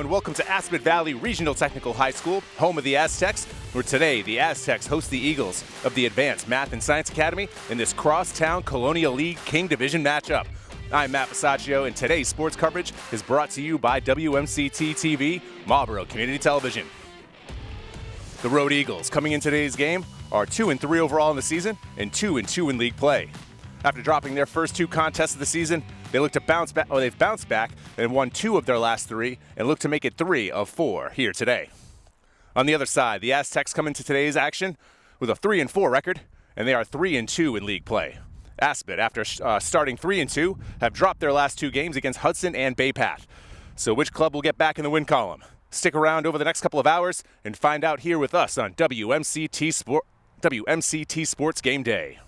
and welcome to Assabet Valley Regional Technical High School, home of the Aztecs, where today the Aztecs host the Eagles of the Advanced Math and Science Academy in this crosstown Colonial League King Division matchup. I'm Matt Pasaccio, and today's sports coverage is brought to you by WMCT-TV, Marlboro Community Television. The Road Eagles, coming in today's game, are 2-3 overall in the season and 2-2 in league play. After dropping their first two contests of the season, they've bounced back and won 2 of their last 3 and look to make it 3 of 4 here today. On the other side, the Aztecs come into today's action with a 3-4 record, and they are 3-2 in league play. Assabet, after starting 3-2, have dropped their last 2 games against Hudson and Bay Path. So which club will get back in the win column? Stick around over the next couple of hours and find out here with us on WMCT Sports Game Day.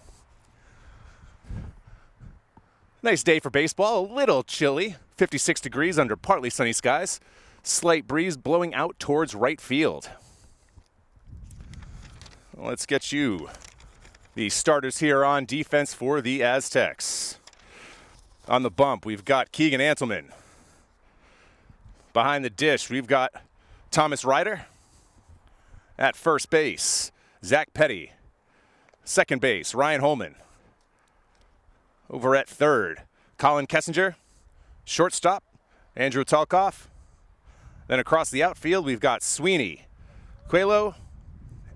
Nice day for baseball, a little chilly, 56 degrees under partly sunny skies, slight breeze blowing out towards right field. Let's get you the starters here on defense for the Aztecs. On the bump, we've got Keegan Antelman. Behind the dish, we've got Thomas Ryder. At first base, Zach Petty. Second base, Ryan Holman. Over at third, Colin Kessinger. Shortstop, Andrew Talkoff. Then across the outfield, we've got Sweeney, Coelho,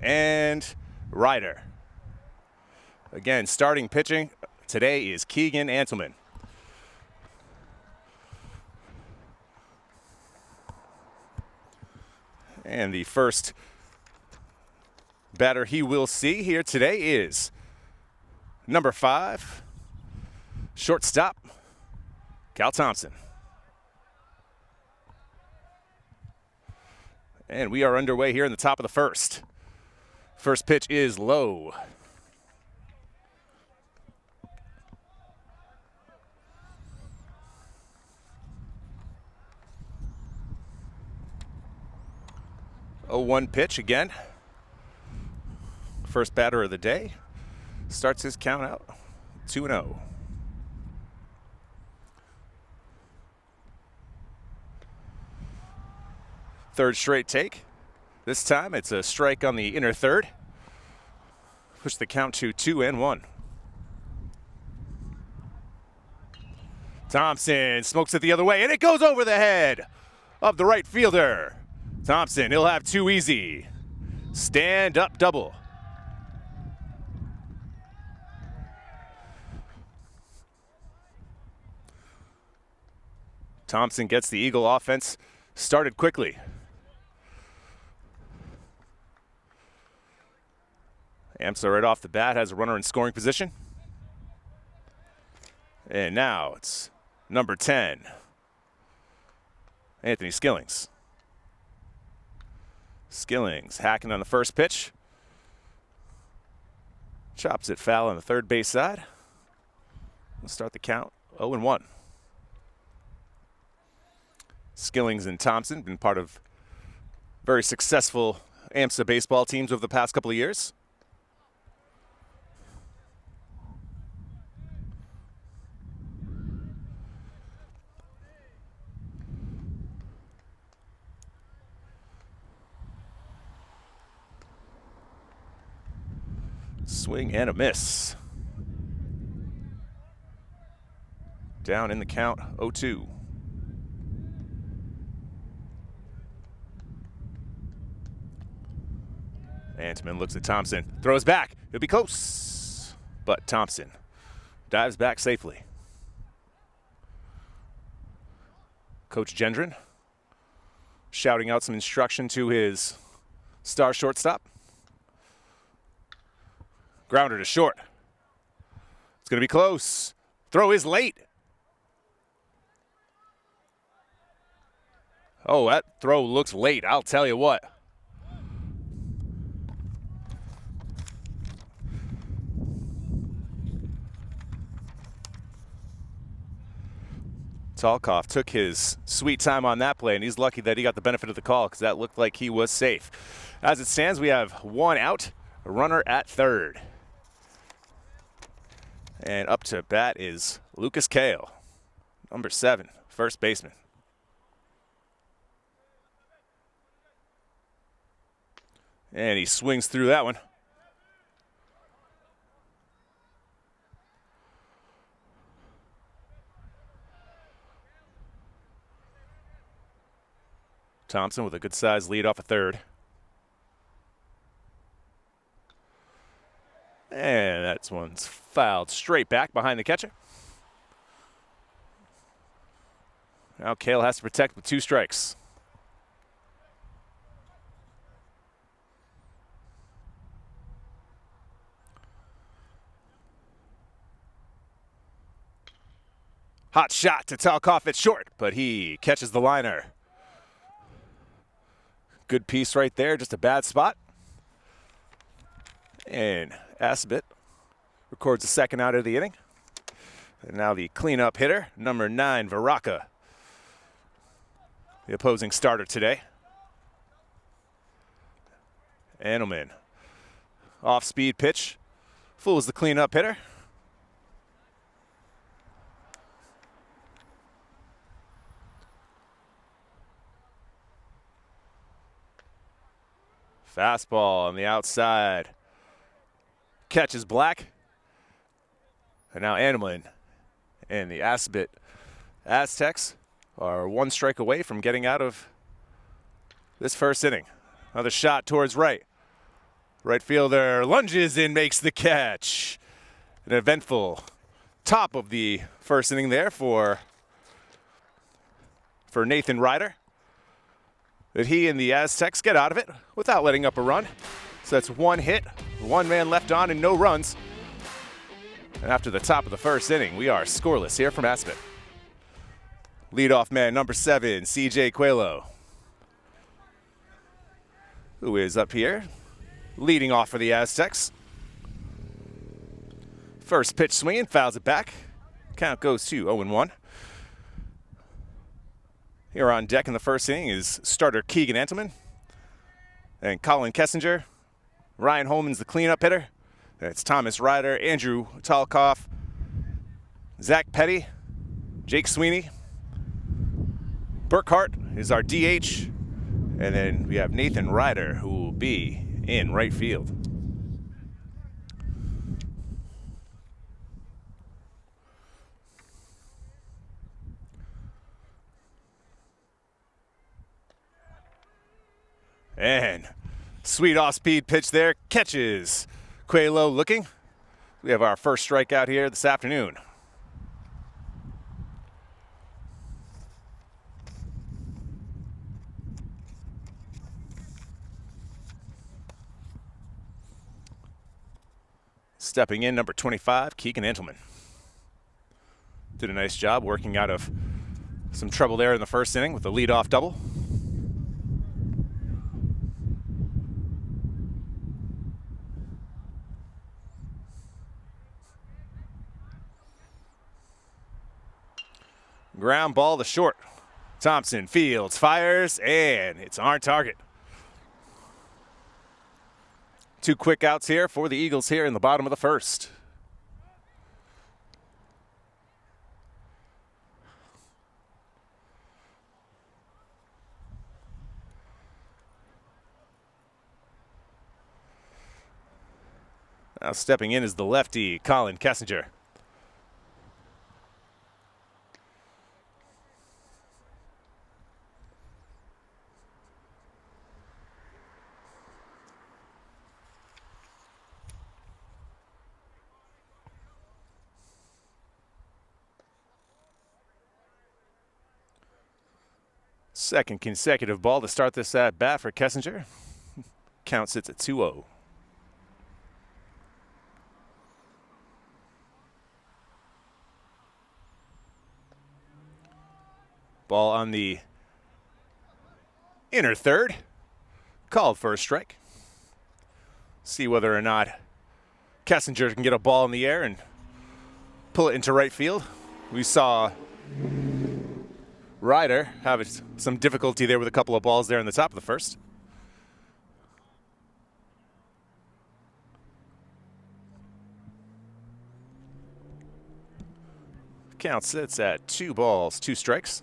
and Ryder. Again, starting pitching today is Keegan Antelman. And the first batter he will see here today is number 5, shortstop, Cal Thompson. And we are underway here in the top of the first. First pitch is low. Oh, 1 pitch again. First batter of the day. Starts his count out 2-0. Third straight take. This time it's a strike on the inner third. Push the count to 2-1. Thompson smokes it the other way, and it goes over the head of the right fielder. Thompson, he'll have 2 easy. Stand up double. Thompson gets the Eagle offense started quickly. AMSA right off the bat has a runner in scoring position. And now it's number 10, Anthony Skillings. Skillings hacking on the first pitch. Chops it foul on the third base side. We'll start the count 0-1. Skillings and Thompson been part of very successful AMSA baseball teams over the past couple of years. Swing and a miss. Down in the count, 0-2. Antelman looks at Thompson, throws back. It'll be close, but Thompson dives back safely. Coach Gendron shouting out some instruction to his star shortstop. Grounder to short. It's going to be close. Throw is late. Oh, that throw looks late, I'll tell you what. Talkoff took his sweet time on that play, and he's lucky that he got the benefit of the call because that looked like he was safe. As it stands, we have 1 out, a runner at third. And up to bat is Lucas Kale, number 7, first baseman. And he swings through that one. Thompson with a good-sized lead off a third. And that one's fouled straight back behind the catcher. Now Cale has to protect with 2 strikes. Hot shot to Talkoff at short, but he catches the liner. Good piece right there, just a bad spot. And Assabet records the second out of the inning. And now the cleanup hitter, number 9, Varaka, the opposing starter today. Andelman, off-speed pitch, fools the cleanup hitter. Fastball on the outside. Catches Black. And now Andelman and the Assabet Aztecs are 1 strike away from getting out of this first inning. Another shot towards right. Right fielder lunges and makes the catch. An eventful top of the first inning there for Nathan Ryder. That he and the Aztecs get out of it without letting up a run. So that's 1 hit, 1 man left on, and no runs. And after the top of the first inning, we are scoreless here from Assabet. Leadoff man number 7, CJ Coelho, who is up here, leading off for the Aztecs. First pitch swinging, fouls it back. Count goes to 0-1. Here on deck in the first inning is starter Keegan Antelman and Colin Kessinger. Ryan Holman's the cleanup hitter. That's Thomas Ryder, Andrew Talkoff, Zach Petty, Jake Sweeney. Burkhart is our DH. And then we have Nathan Ryder, who will be in right field. And sweet off-speed pitch there, catches Coelho looking. We have our first strikeout here this afternoon. Stepping in, number 25, Keegan Antelman. Did a nice job working out of some trouble there in the first inning with the leadoff double. Ground ball to short. Thompson fields, fires, and it's on target. 2 quick outs here for the Eagles here in the bottom of the first. Now stepping in is the lefty, Colin Kessinger. Second consecutive ball to start this at bat for Kessinger. Count sits at 2-0. Ball on the inner third. Called for a strike. See whether or not Kessinger can get a ball in the air and pull it into right field. We saw Ryder have some difficulty there with a couple of balls there in the top of the first. Count sits at 2 balls, 2 strikes.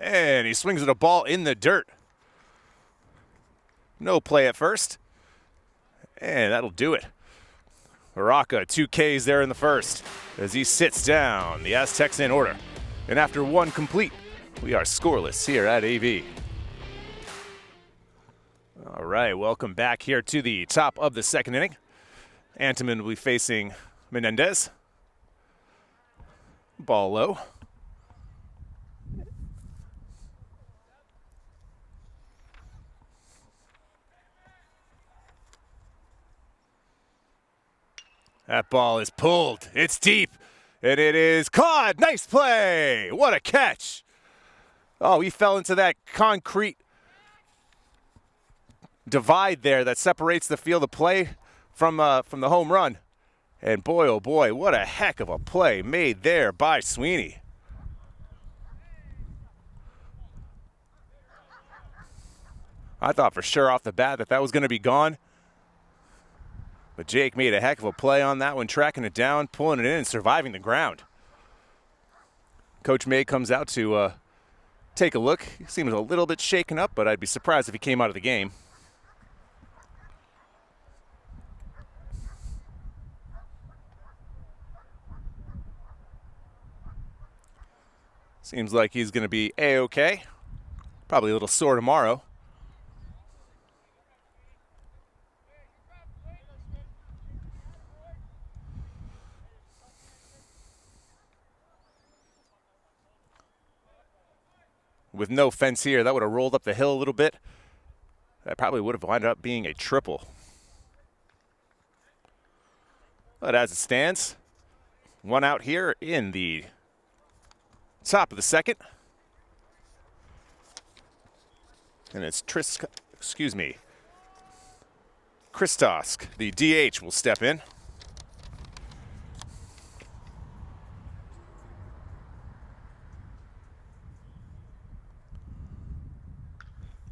And he swings at a ball in the dirt. No play at first. And that'll do it. Baraka, 2 Ks there in the first as he sits down. The Aztecs in order. And after 1 complete, we are scoreless here at AV. All right, welcome back here to the top of the second inning. Antiman will be facing Menendez. Ball low. That ball is pulled. It's deep. And it is caught. Nice play. What a catch. Oh, he fell into that concrete divide there that separates the field of play from the home run. And boy, oh boy, what a heck of a play made there by Sweeney. I thought for sure off the bat that was going to be gone. But Jake made a heck of a play on that one, tracking it down, pulling it in, and surviving the ground. Coach May comes out to take a look. He seems a little bit shaken up, but I'd be surprised if he came out of the game. Seems like he's going to be A-okay. Probably a little sore tomorrow. With no fence here, that would have rolled up the hill a little bit. That probably would have wound up being a triple. But as it stands, 1 out here in the top of the second. And it's Kristosk, the DH, will step in.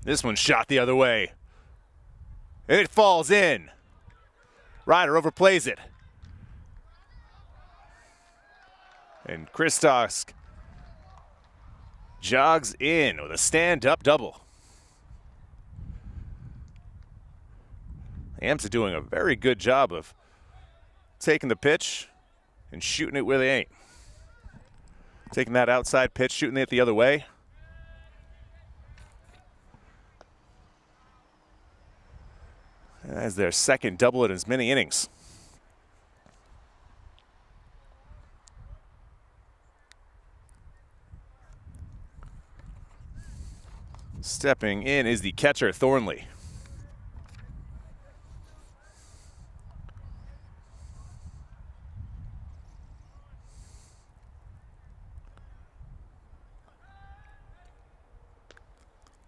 This one's shot the other way. And it falls in. Ryder overplays it. And Kristosk jogs in with a stand-up double. AMSA doing a very good job of taking the pitch and shooting it where they ain't. Taking that outside pitch, shooting it the other way. As their second double in as many innings. Stepping in is the catcher, Thornley.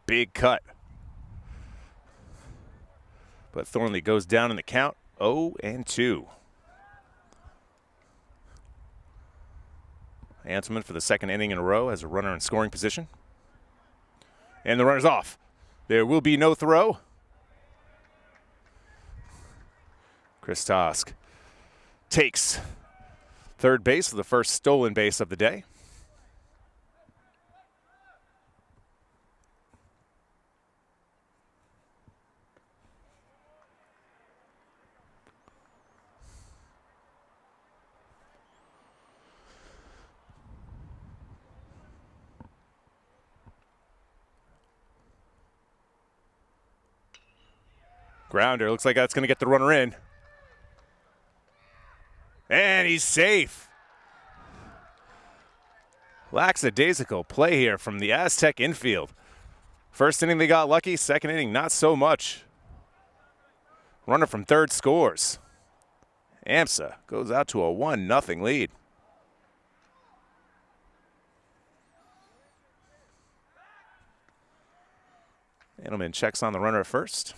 Big cut. But Thornley goes down in the count, 0-2. Antiman for the second inning in a row as a runner in scoring position. And the runner's off. There will be no throw. Kristosk takes third base for the first stolen base of the day. Grounder, looks like that's going to get the runner in. And he's safe. Lackadaisical play here from the Aztec infield. First inning they got lucky, second inning not so much. Runner from third scores. AMSA goes out to a 1-0 lead. Edelman checks on the runner at first.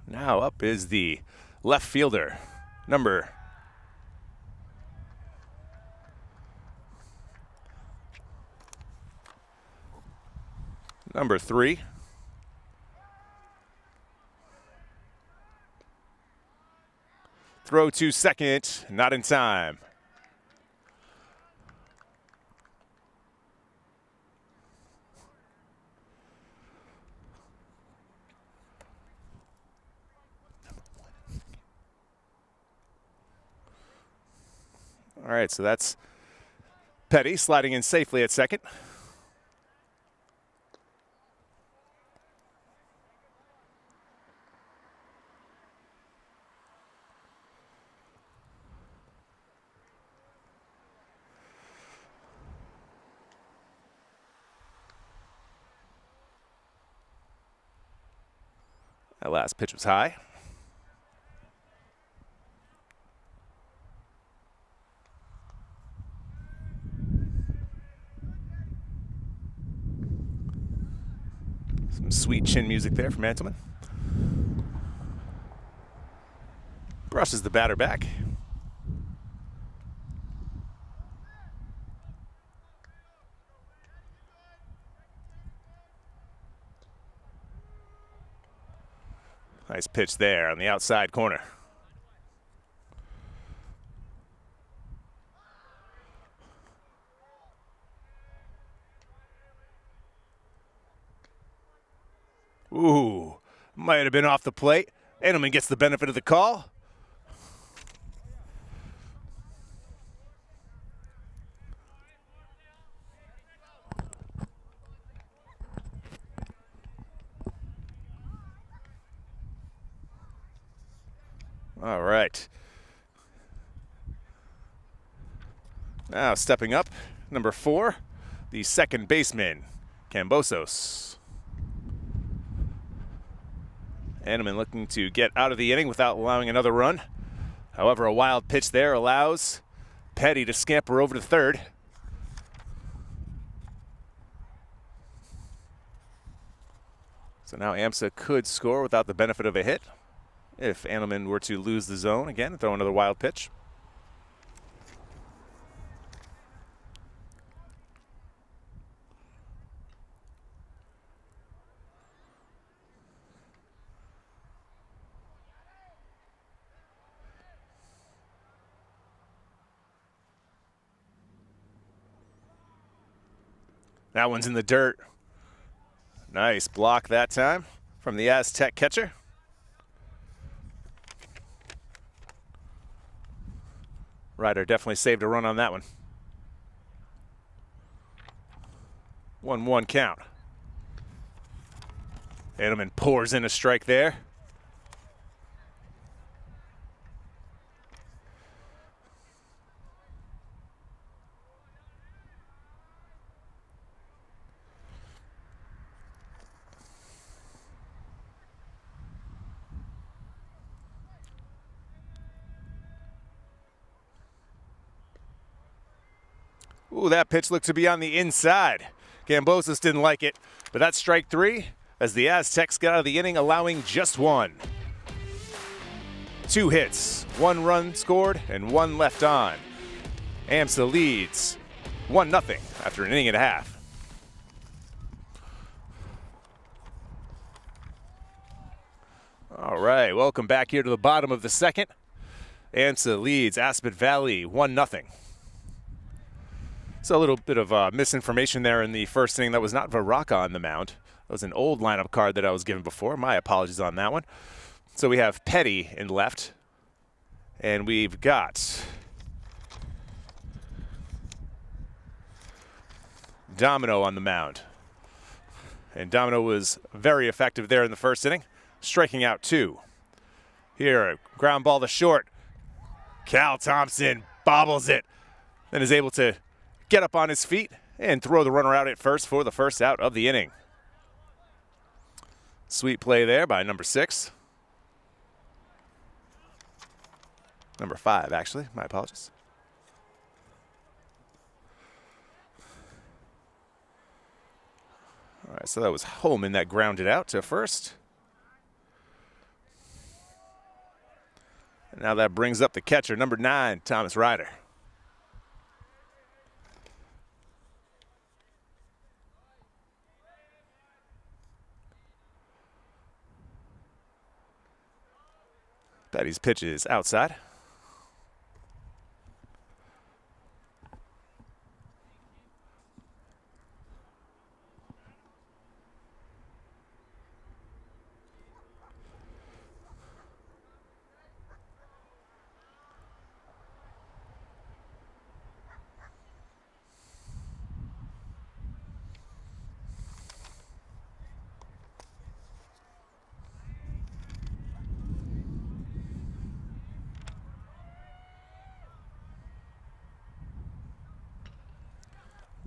Now up is the left fielder, number 3. Throw to second, not in time. right, so that's Petty sliding in safely at second. That last pitch was high. Some sweet chin music there from Antleman. Brushes the batter back. Nice pitch there on the outside corner. Ooh, might have been off the plate. Antleman gets the benefit of the call. All right. Now stepping up, number 4, the second baseman, Cambosos. Antleman looking to get out of the inning without allowing another run. However, a wild pitch there allows Petty to scamper over to third. So now AMSA could score without the benefit of a hit if Antleman were to lose the zone again and throw another wild pitch. That one's in the dirt. Nice block that time from the Aztec catcher. Ryder definitely saved a run on that one. 1-1 count. Antleman pours in a strike there. Ooh, that pitch looked to be on the inside. Cambosos didn't like it, but that's strike 3 as the Aztecs got out of the inning, allowing just 1. 2 hits, 1 run scored, and 1 left on. AMSA leads 1-0 after an inning and a half. All right, welcome back here to the bottom of the second. AMSA leads Assabet Valley 1-0. So a little bit of misinformation there in the first inning. That was not Varaka on the mound. That was an old lineup card that I was given before. My apologies on that one. So we have Petty in left. And we've got Domino on the mound. And Domino was very effective there in the first inning, striking out 2. Here, a ground ball to short. Cal Thompson bobbles it, then is able to get up on his feet and throw the runner out at first for the first out of the inning. Sweet play there by number 6. Number 5, actually. My apologies. All right, so that was Holman that grounded out to first. And now that brings up the catcher, number 9, Thomas Ryder. Petty's pitch is outside.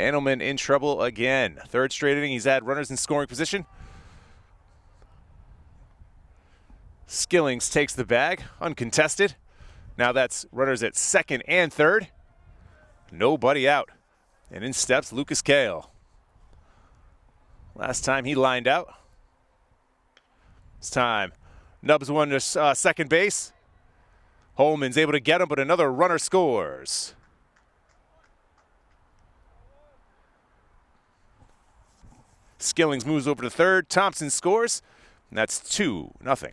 Annelman in trouble again. Third straight inning, he's had runners in scoring position. Skillings takes the bag, uncontested. Now that's runners at second and third. Nobody out. And in steps Lucas Kale. Last time he lined out. This time, nubs one to second base. Holman's able to get him, but another runner scores. Skillings moves over to third. Thompson scores, and that's 2-0.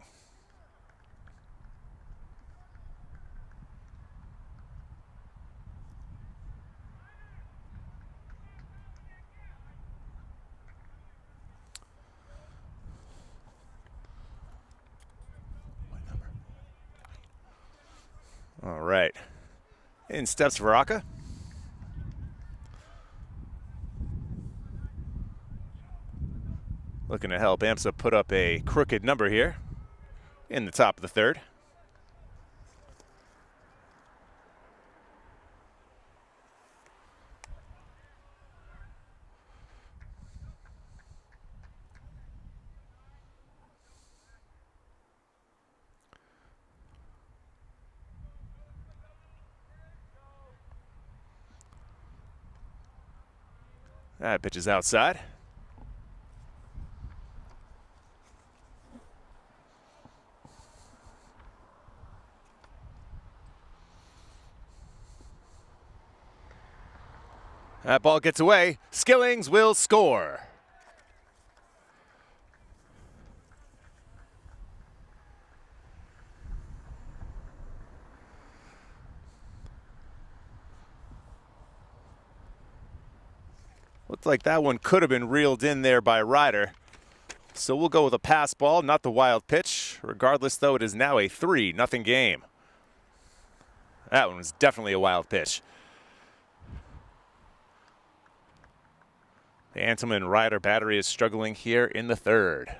All right. In steps Varaka. Looking to help AMSA put up a crooked number here in the top of the third. That pitch is outside. That ball gets away. Skillings will score. Looked like that one could have been reeled in there by Ryder. So we'll go with a pass ball, not the wild pitch. Regardless, though, it is now a 3-0 game. That one was definitely a wild pitch. The Antleman-Ryder battery is struggling here in the third.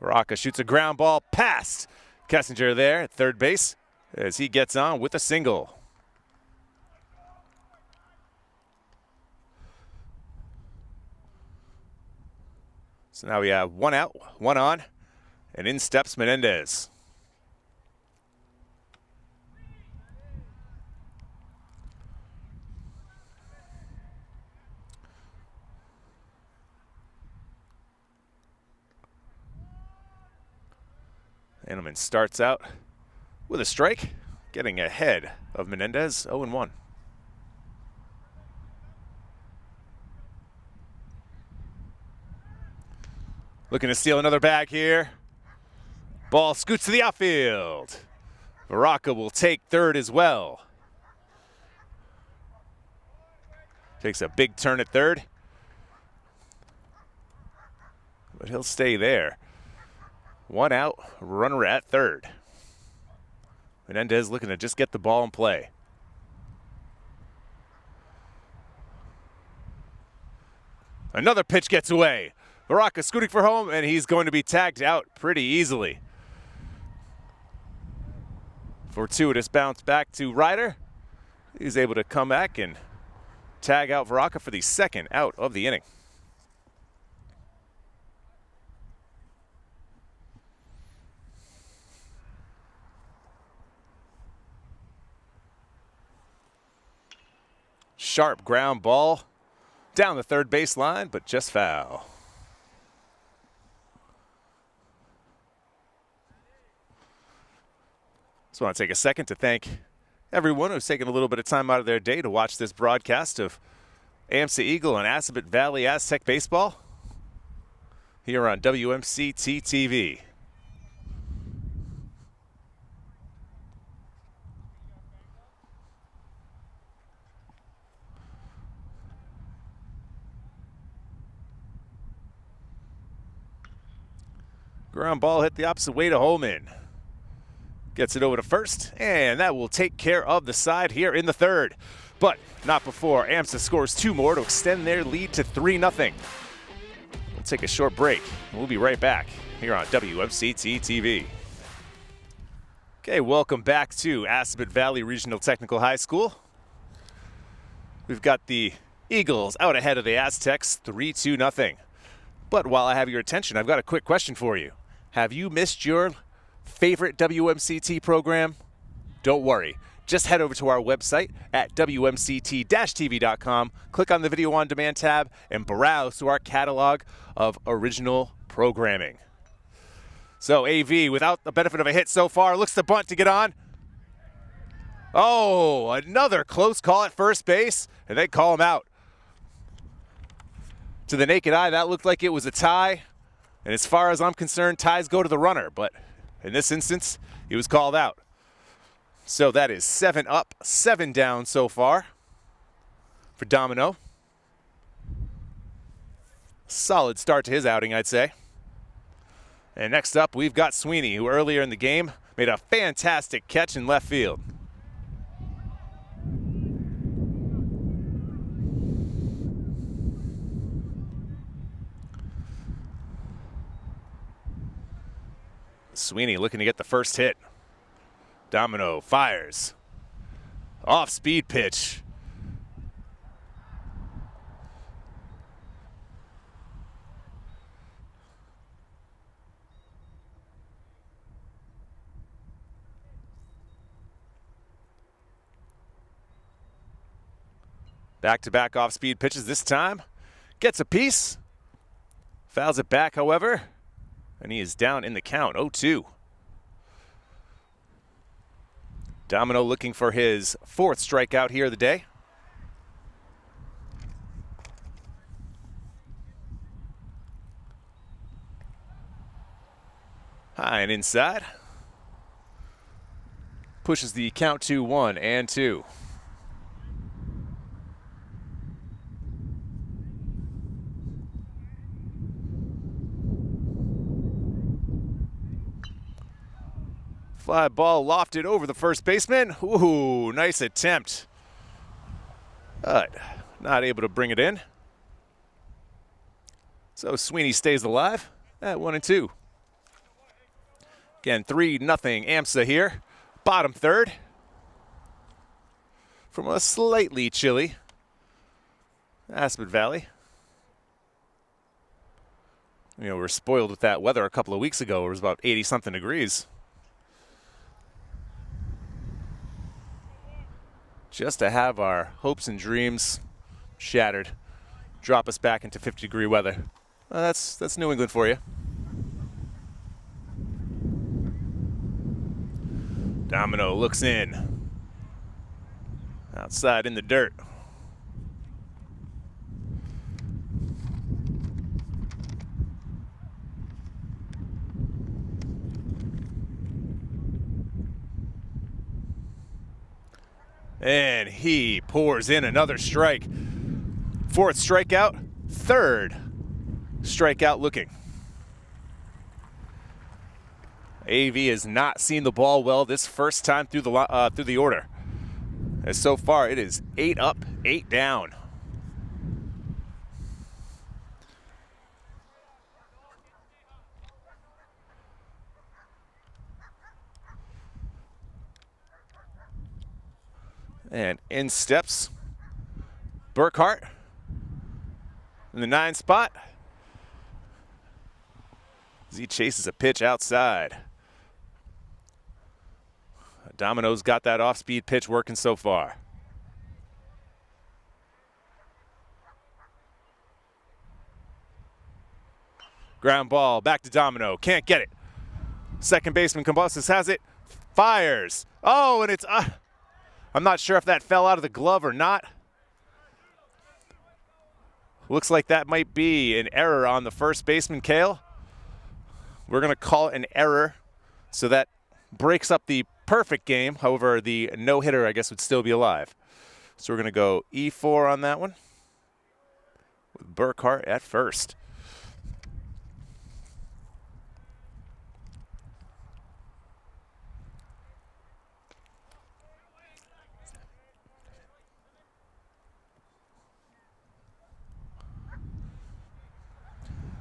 Rocca shoots a ground ball past Kessinger there at third base as he gets on with a single. So now we have one out, one on, and in steps Menendez. Annelman starts out with a strike, getting ahead of Menendez, 0-1. Looking to steal another bag here. Ball scoots to the outfield. Baraka will take third as well. Takes a big turn at third, but he'll stay there. One out, runner at third. Menendez looking to just get the ball in play. Another pitch gets away. Baraka scooting for home, and he's going to be tagged out pretty easily. Fortuitous bounce back to Ryder. He's able to come back and tag out Baraka for the second out of the inning. Sharp ground ball down the third baseline, but just foul. Just want to take a second to thank everyone who's taken a little bit of time out of their day to watch this broadcast of AMSA Eagle and Assabet Valley Aztec Baseball here on WMCT-TV. Ground ball hit the opposite way to Holman. Gets it over to first, and that will take care of the side here in the third. But not before AMSA scores two more to extend their lead to 3-0. We'll take a short break, and we'll be right back here on WMCT-TV. Okay, welcome back to Assabet Valley Regional Technical High School. We've got the Eagles out ahead of the Aztecs 3-2-0. But while I have your attention, I've got a quick question for you. Have you missed your favorite WMCT program? Don't worry. Just head over to our website at WMCT-TV.com, click on the Video on Demand tab, and browse through our catalog of original programming. So AV, without the benefit of a hit so far, looks to bunt to get on. Oh, another close call at first base, and they call him out. To the naked eye, that looked like it was a tie. And as far as I'm concerned, ties go to the runner. But in this instance, he was called out. So that is 7 up, 7 down so far for Domino. Solid start to his outing, I'd say. And next up, we've got Sweeney, who earlier in the game made a fantastic catch in left field. Sweeney looking to get the first hit. Domino fires. Off-speed pitch. Back-to-back off-speed pitches this time. Gets a piece. Fouls it back, however. And he is down in the count, 0-2. Domino looking for his 4th strikeout here of the day. High and inside. Pushes the count to 1-2. Fly ball lofted over the first baseman. Ooh, nice attempt. But not able to bring it in. So Sweeney stays alive at 1-2. Again, 3-0 AMSA here. Bottom third. From a slightly chilly Assabet Valley. You know, we were spoiled with that weather a couple of weeks ago. It was about 80-something degrees. Just to have our hopes and dreams shattered, drop us back into 50-degree weather. That's New England for you. Domino looks in. Outside in the dirt. And he pours in another strike. 4th strikeout, 3rd strikeout looking. AV has not seen the ball well this first time through the order. As so far, it is 8 up, 8 down. And in steps Burkhart in the 9 spot as he chases a pitch outside. Domino's got that off-speed pitch working so far. Ground ball back to Domino. Can't get it. Second baseman Combustus has it. Fires. Oh, and it's... I'm not sure if that fell out of the glove or not. Looks like that might be an error on the first baseman, Kale. We're going to call it an error, so that breaks up the perfect game. However, the no-hitter, I guess, would still be alive. So we're going to go E4 on that one with Burkhart at first.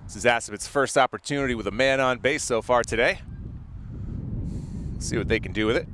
This is Assabet's first opportunity with a man on base so far today. See what they can do with it.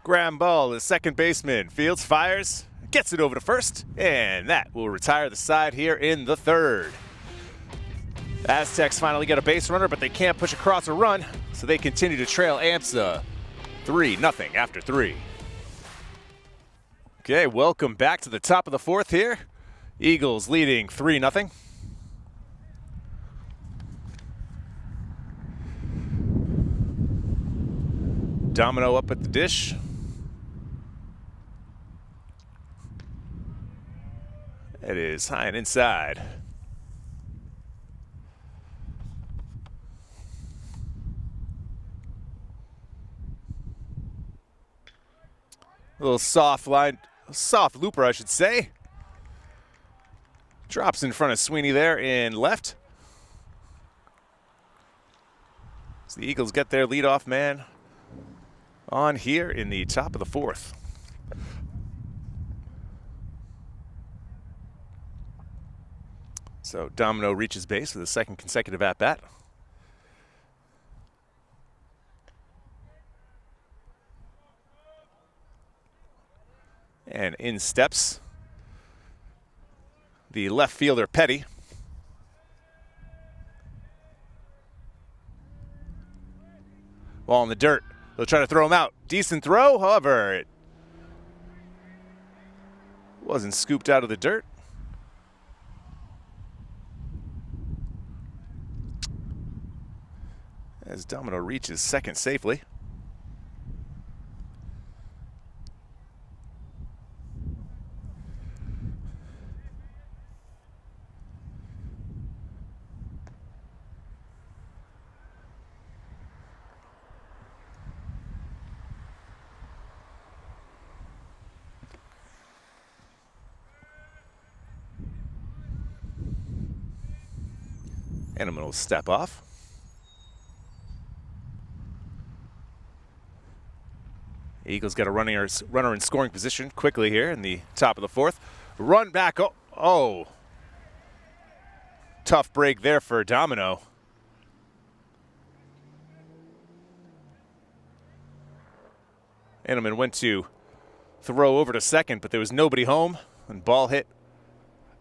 Ground ball is second baseman. Fields fires, gets it over to first, and that will retire the side here in the third. Aztecs finally get a base runner, but they can't push across a run, so they continue to trail AMSA 3-0 after 3. Okay, welcome back to the top of the fourth here. Eagles leading 3-0. Domino up at the dish. It is high and inside. A little soft looper, I should say. Drops in front of Sweeney there in left. So the Eagles get their leadoff man on here in the top of the fourth. So Domino reaches base for the second consecutive at-bat. And in steps the left fielder, Petty. Ball in the dirt. They'll try to throw him out. Decent throw, however, it wasn't scooped out of the dirt. As Domino reaches second safely. Animal will step off. Eagles get a runner in scoring position quickly here in the top of the fourth. Run back. Oh. Tough break there for Domino. Animal went to throw over to second, but there was nobody home, and ball hit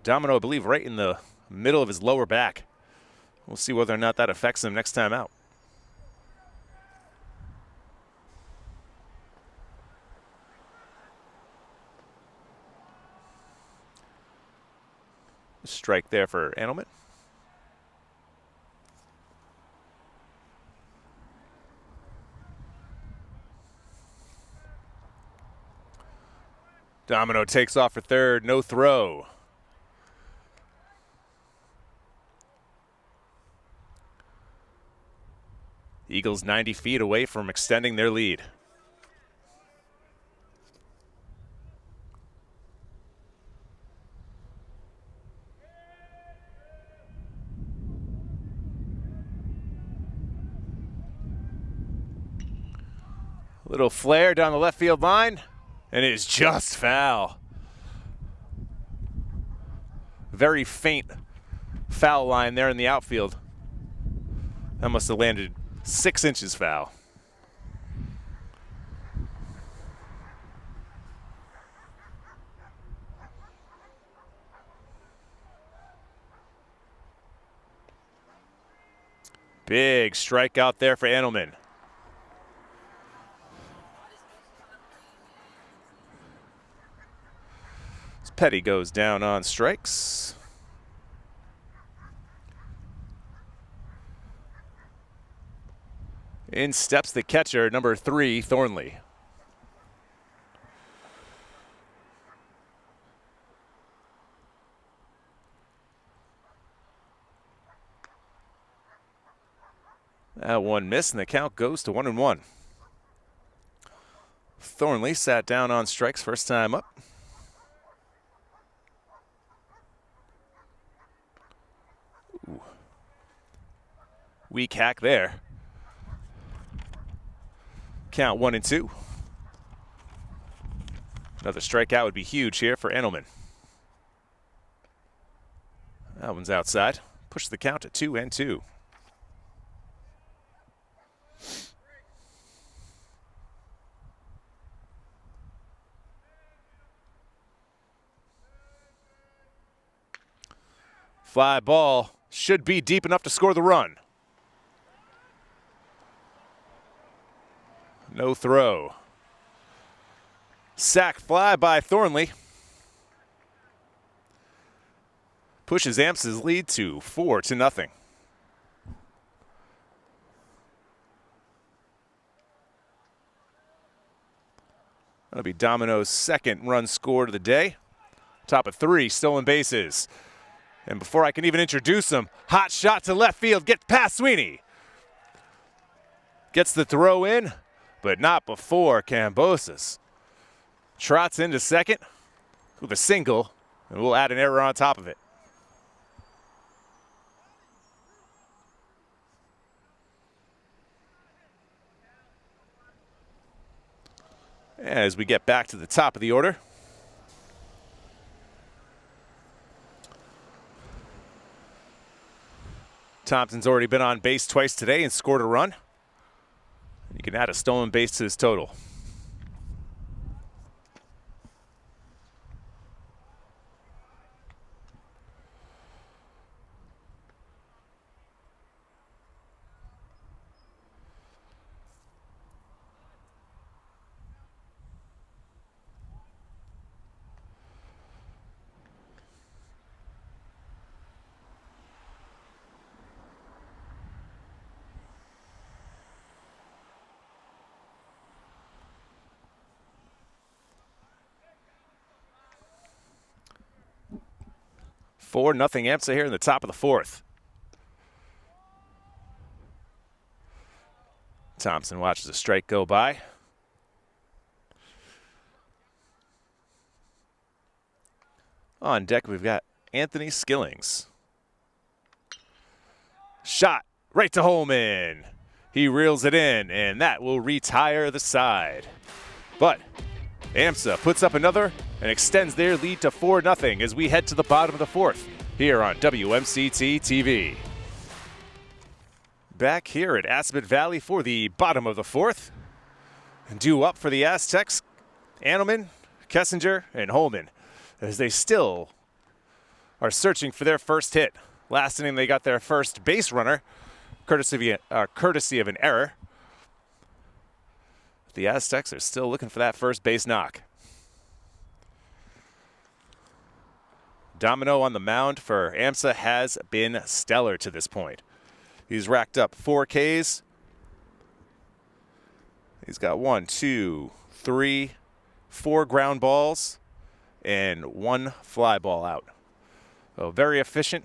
Domino, I believe, right in the middle of his lower back. We'll see whether or not that affects him next time out. Strike there for Animal. Domino takes off for third, no throw. Eagles 90 feet away from extending their lead. Little flare down the left field line, and it is just foul. Very faint foul line there in the outfield. That must have landed 6 inches foul. Big strikeout there for Andelman. As Petty goes down on strikes. In steps the catcher, number 3, Thornley. That one missed, and the count goes to 1-1. Thornley sat down on strikes first time up. Ooh. Weak hack there. Count 1-2. Another strikeout would be huge here for Engelman. That one's outside. Push the count to 2-2. Fly ball should be deep enough to score the run. No throw. Sack fly by Thornley. Pushes AMSA's lead to 4-0. That'll be Domino's second run scored of the day. Top of 3 stolen bases. And before I can even introduce him, hot shot to left field, gets past Sweeney. Gets the throw in, but not before Cambosis trots into second with a single, and we'll add an error on top of it. As we get back to the top of the order, Thompson's already been on base twice today and scored a run. You can add a stolen base to his total. Nothing AMSA here in the top of the 4th. Thompson watches a strike go by. On deck, we've got Anthony Skillings. Shot right to Holman. He reels it in, and that will retire the side. But AMSA puts up another and extends their lead to 4-0 as we head to the bottom of the 4th here on WMCT-TV. Back here at Assabet Valley for the bottom of the 4th. And due up for the Aztecs, Anelman, Kessinger, and Holman, as they still are searching for their first hit. Last inning, they got their first base runner, courtesy of an error. The Aztecs are still looking for that first base knock. Domino on the mound for AMSA has been stellar to this point. He's racked up 4 Ks. He's got 1, 2, 3, 4 ground balls, and 1 fly ball out. So very efficient.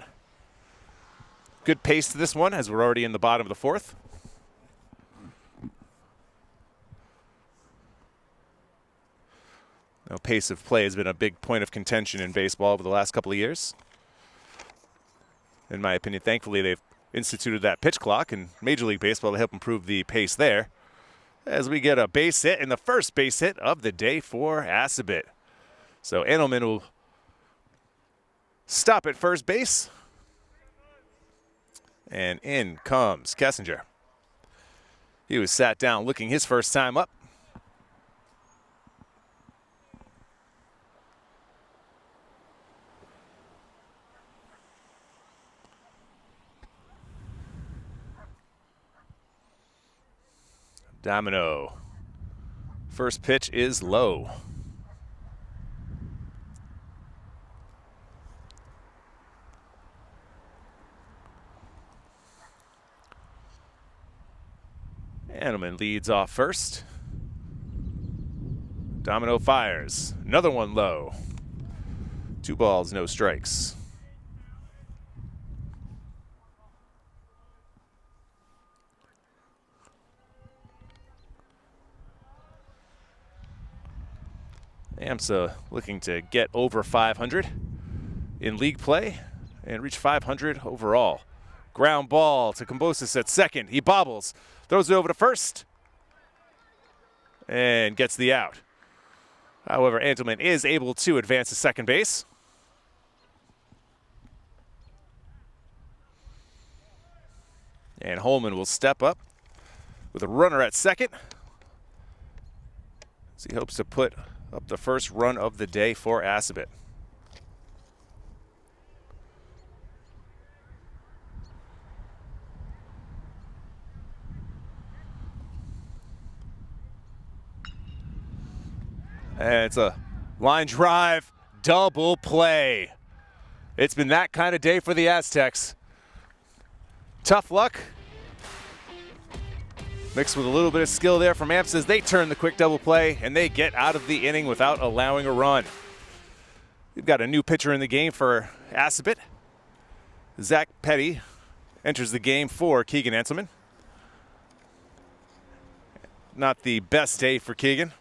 Good pace to this one as we're already in the bottom of the 4th. Now, pace of play has been a big point of contention in baseball over the last couple of years. In my opinion, thankfully, they've instituted that pitch clock in Major League Baseball to help improve the pace there. As we get a base hit and the first base hit of the day for Assabet. So Engelman will stop at first base. And in comes Kessinger. He was sat down looking his first time up. Domino. First pitch is low. Engelman leads off first. Domino fires. Another one low. 2 balls, no strikes. AMSA looking to get over 500 in league play and reach 500 overall. Ground ball to Kambosis at second. He bobbles, throws it over to first, and gets the out. However, Antelman is able to advance to second base. And Holman will step up with a runner at second, as he hopes to put up the first run of the day for Assabet. And it's a line drive, double play. It's been that kind of day for the Aztecs. Tough luck, mixed with a little bit of skill there from AMSA as they turn the quick double play and they get out of the inning without allowing a run. We've got a new pitcher in the game for Assabet. Zach Petty enters the game for Keegan Antelman. Not the best day for Keegan.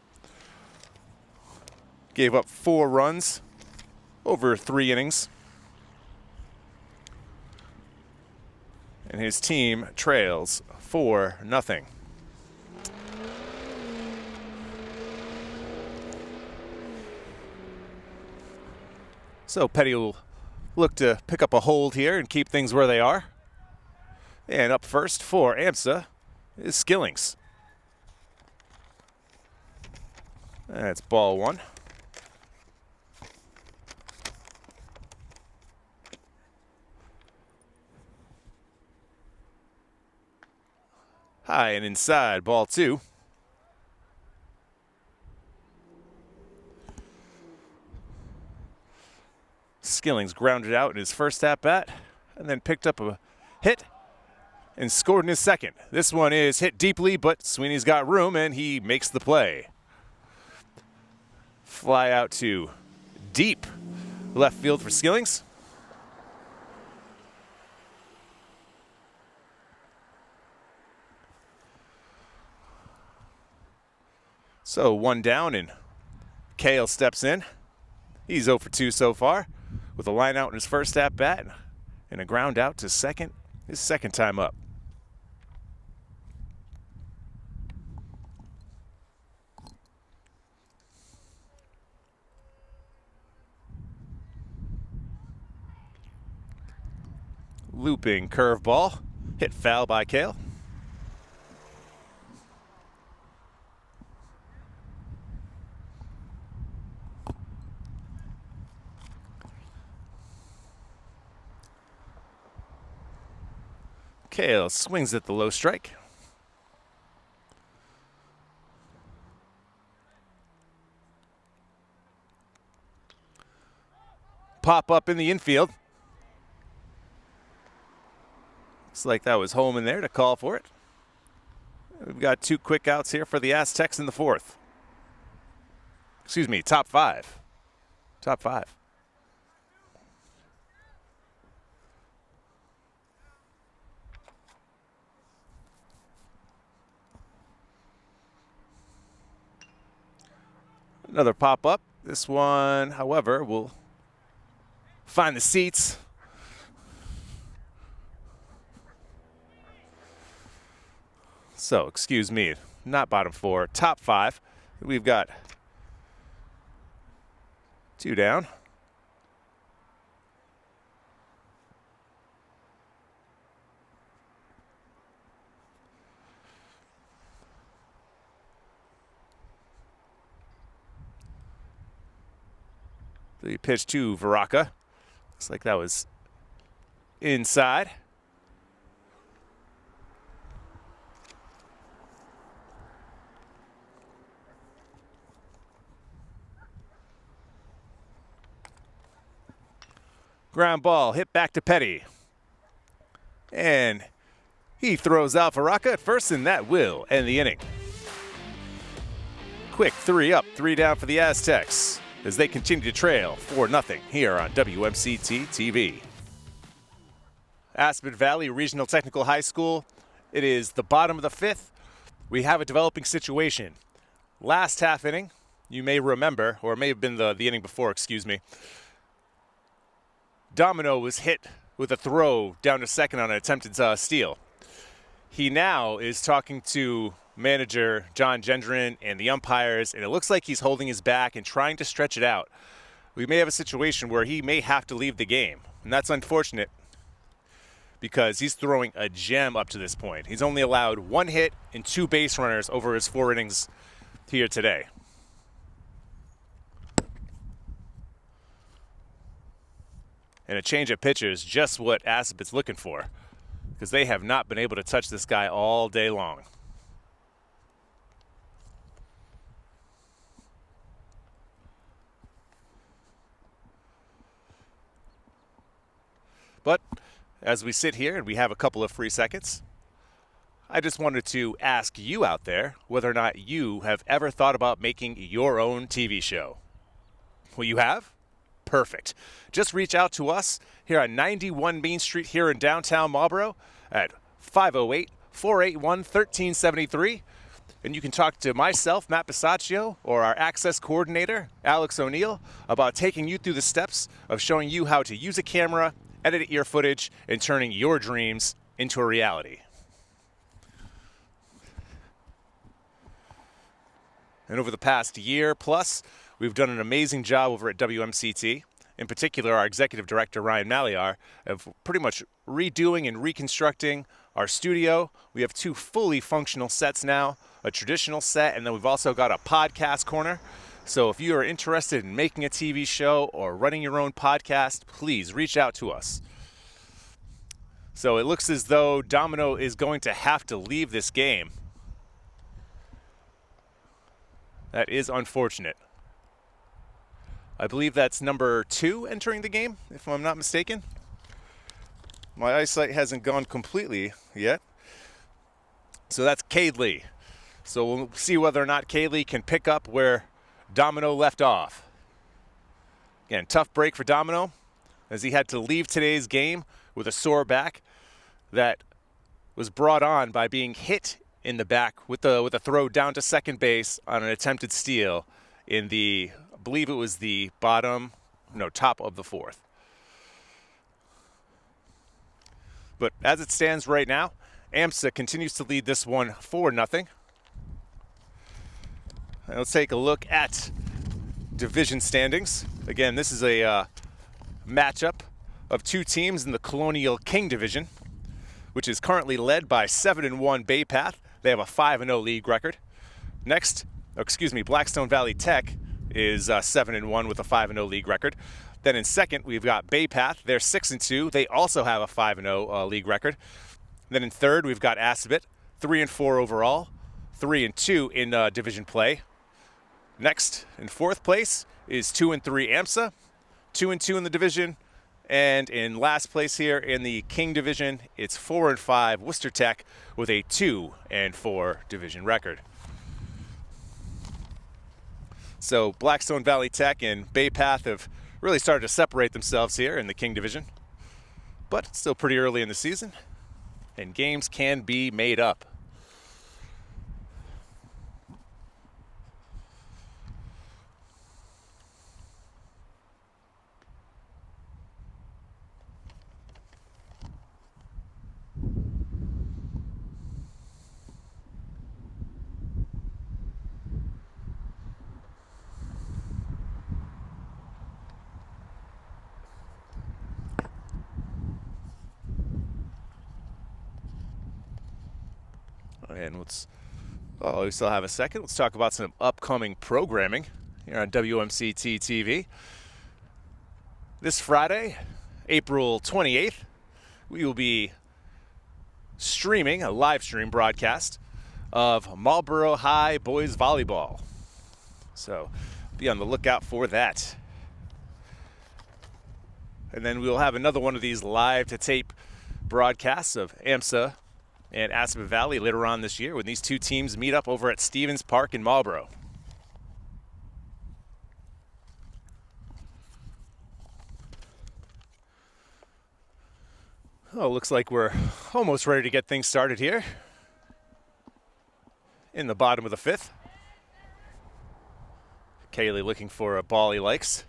Gave up 4 runs over 3 innings. And his team trails 4-0. So Petty will look to pick up a hold here and keep things where they are. And up first for AMSA is Skillings. That's ball 1. High and inside, ball 2. Skillings grounded out in his first at-bat and then picked up a hit and scored in his second. This one is hit deeply, but Sweeney's got room and he makes the play. Fly out to deep left field for Skillings. So 1 down and Kale steps in. He's 0 for 2 so far with a line out in his first at-bat and a ground out to second, his second time up. Looping curveball, hit foul by Kale. Kale swings at the low strike. Pop up in the infield. Looks like that was Holman there to call for it. We've got 2 quick outs here for the Aztecs in the 4th. Excuse me, top 5. Top 5. Another pop-up. This one, however, will find the seats. So, excuse me, not bottom 4, top 5. We've got 2 down. The pitch to Varaka. Looks like that was inside. Ground ball hit back to Petty. And he throws out Varaka at first, and that will end the inning. Quick 3 up, 3 down for the Aztecs as they continue to trail 4-0 here on WMCT-TV. Assabet Valley Regional Technical High School. It is the bottom of the 5th. We have a developing situation. Last half inning, you may remember, or it may have been the inning before, excuse me. Domino was hit with a throw down to second on an attempted steal. He now is talking to manager John Gendron and the umpires, and it looks like he's holding his back and trying to stretch it out. We may have a situation where he may have to leave the game, and that's unfortunate because he's throwing a gem up to this point. He's only allowed 1 hit and 2 base runners over his 4 innings here today. And a change of pitch is just what Assabet's looking for, because they have not been able to touch this guy all day long. But as we sit here and we have a couple of free seconds, I just wanted to ask you out there whether or not you have ever thought about making your own TV show. Well, you have? Perfect. Just reach out to us here on 91 Main Street here in downtown Marlboro at 508-481-1373. And you can talk to myself, Matt Bisaccio, or our access coordinator, Alex O'Neill, about taking you through the steps of showing you how to use a camera, edit your footage, and turning your dreams into a reality. And over the past year plus, we've done an amazing job over at WMCT. In particular, our executive director, Ryan Maliar, of pretty much redoing and reconstructing our studio. We have 2 fully functional sets now, a traditional set, and then we've also got a podcast corner. So if you are interested in making a TV show or running your own podcast, please reach out to us. So it looks as though Domino is going to have to leave this game. That is unfortunate. I believe that's number 2 entering the game, if I'm not mistaken. My eyesight hasn't gone completely yet. So that's Cade Lee. So we'll see whether or not Cade Lee can pick up where Domino left off. Again, tough break for Domino as he had to leave today's game with a sore back that was brought on by being hit in the back with a throw down to second base on an attempted steal in the, I believe it was the top of the 4th. But as it stands right now, AMSA continues to lead this one 4-0. Let's take a look at division standings. Again, this is a matchup of 2 teams in the Colonial King Division, which is currently led by 7-1 Bay Path. They have a 5-0 league record. Next, Blackstone Valley Tech is 7-1 with a 5-0 league record. Then in second, we've got Bay Path. They're 6-2. They also have a 5-0 league record. Then in third, we've got Assabet, 3-4 overall, 3-2 in division play. Next, in 4th place, is 2-3 AMSA, 2-2 in the division. And in last place here in the King Division, it's 4-5 Worcester Tech with a 2-4 division record. So Blackstone Valley Tech and Bay Path have really started to separate themselves here in the King Division. But it's still pretty early in the season, and games can be made up. And we still have a second. Let's talk about some upcoming programming here on WMCT-TV. This Friday, April 28th, we will be streaming a live stream broadcast of Marlboro High Boys Volleyball. So be on the lookout for that. And then we'll have another one of these live to tape broadcasts of AMSA and Assabet Valley later on this year when these 2 teams meet up over at Stevens Park in Marlboro. Oh, looks like we're almost ready to get things started here in the bottom of the 5th. Kaylee looking for a ball he likes.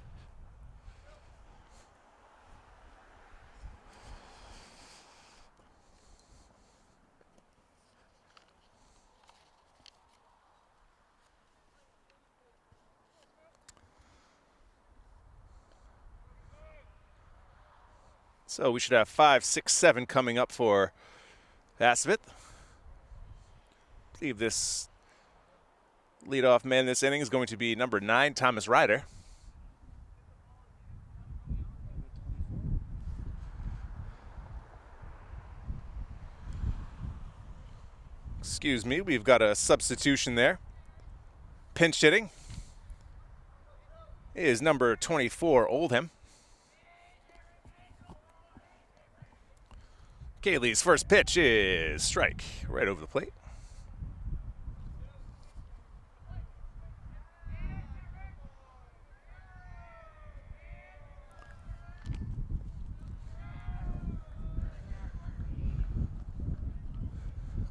So we should have 5, 6, 7 coming up for Assabet. I believe this leadoff man this inning is going to be number 9, Thomas Ryder. Excuse me, we've got a substitution there. Pinch hitting is number 24, Oldham. Kaylee's first pitch is strike right over the plate.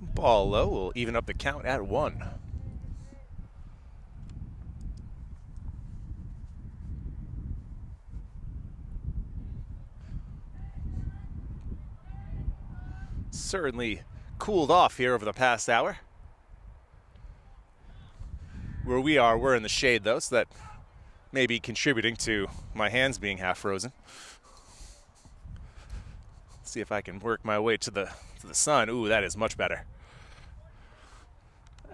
Ball low will even up the count at 1. Certainly cooled off here over the past hour. Where we are, we're in the shade though, so that may be contributing to my hands being half frozen. Let's see if I can work my way to the sun. Ooh, that is much better.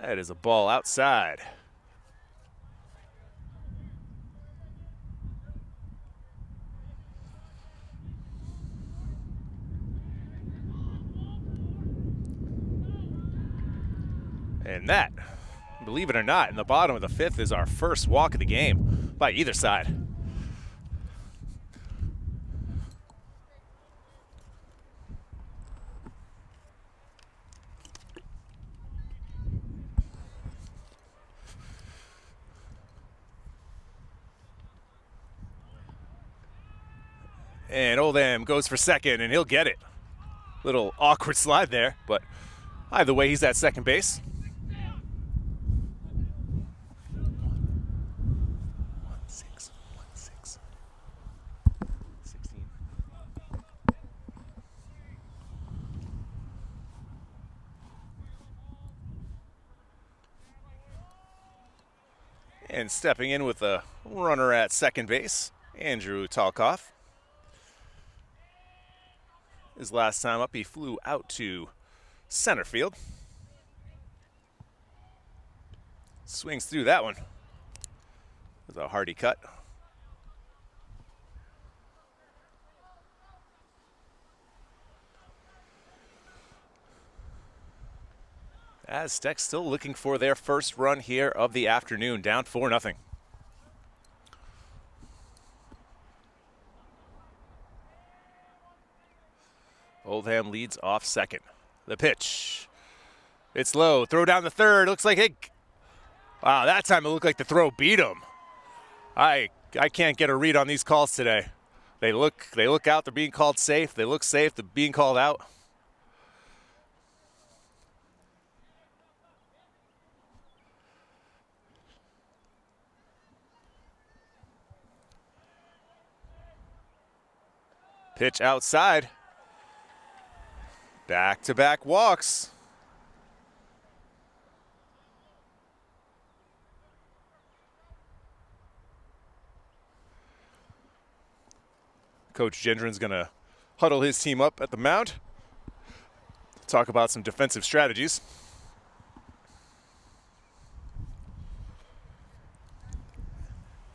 That is a ball outside. And that, believe it or not, in the bottom of the 5th is our first walk of the game by either side. And Oldham goes for second, and he'll get it. Little awkward slide there, but either way, he's at second base. And stepping in with a runner at second base, Andrew Talkoff. His last time up, he flew out to center field. Swings through that one with a hearty cut. Aztecs still looking for their first run here of the afternoon, down 4-0. Oldham leads off second. The pitch. It's low. Throw down the third. Looks like it. Wow, that time it looked like the throw beat him. I can't get a read on these calls today. They look out. They're being called safe. They look safe. They're being called out. Pitch outside. Back-to-back walks. Coach Gendron's going to huddle his team up at the mound. Talk about some defensive strategies.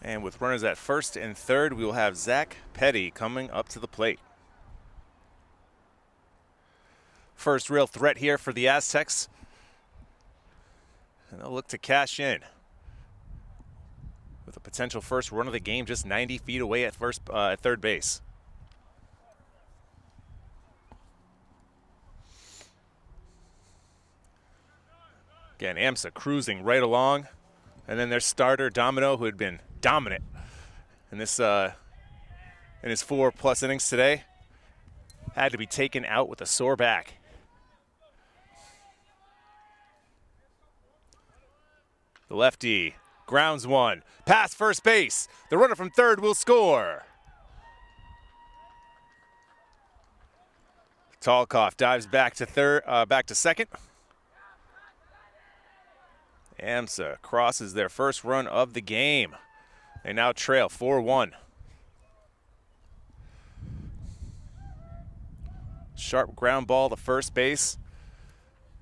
And with runners at first and third, we will have Zach Petty coming up to the plate. First real threat here for the Aztecs. And they'll look to cash in with a potential first run of the game just 90 feet away at third base. Again, AMSA cruising right along. And then their starter, Domino, who had been dominant in this in his 4+ innings today, had to be taken out with a sore back. The lefty grounds one, past first base. The runner from third will score. Talkoff dives back to second. AMSA crosses their first run of the game. They now trail 4-1. Sharp ground ball to first base.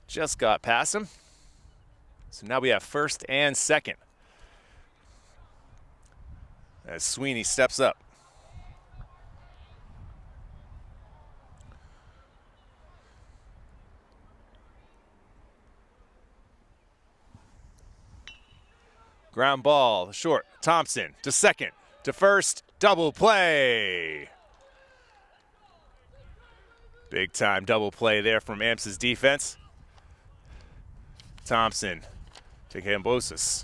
Just got past him. So now we have first and second. As Sweeney steps up. Ground ball, short. Thompson to second, to first, double play. Big time double play there from AMSA's defense. Thompson to Cambosis.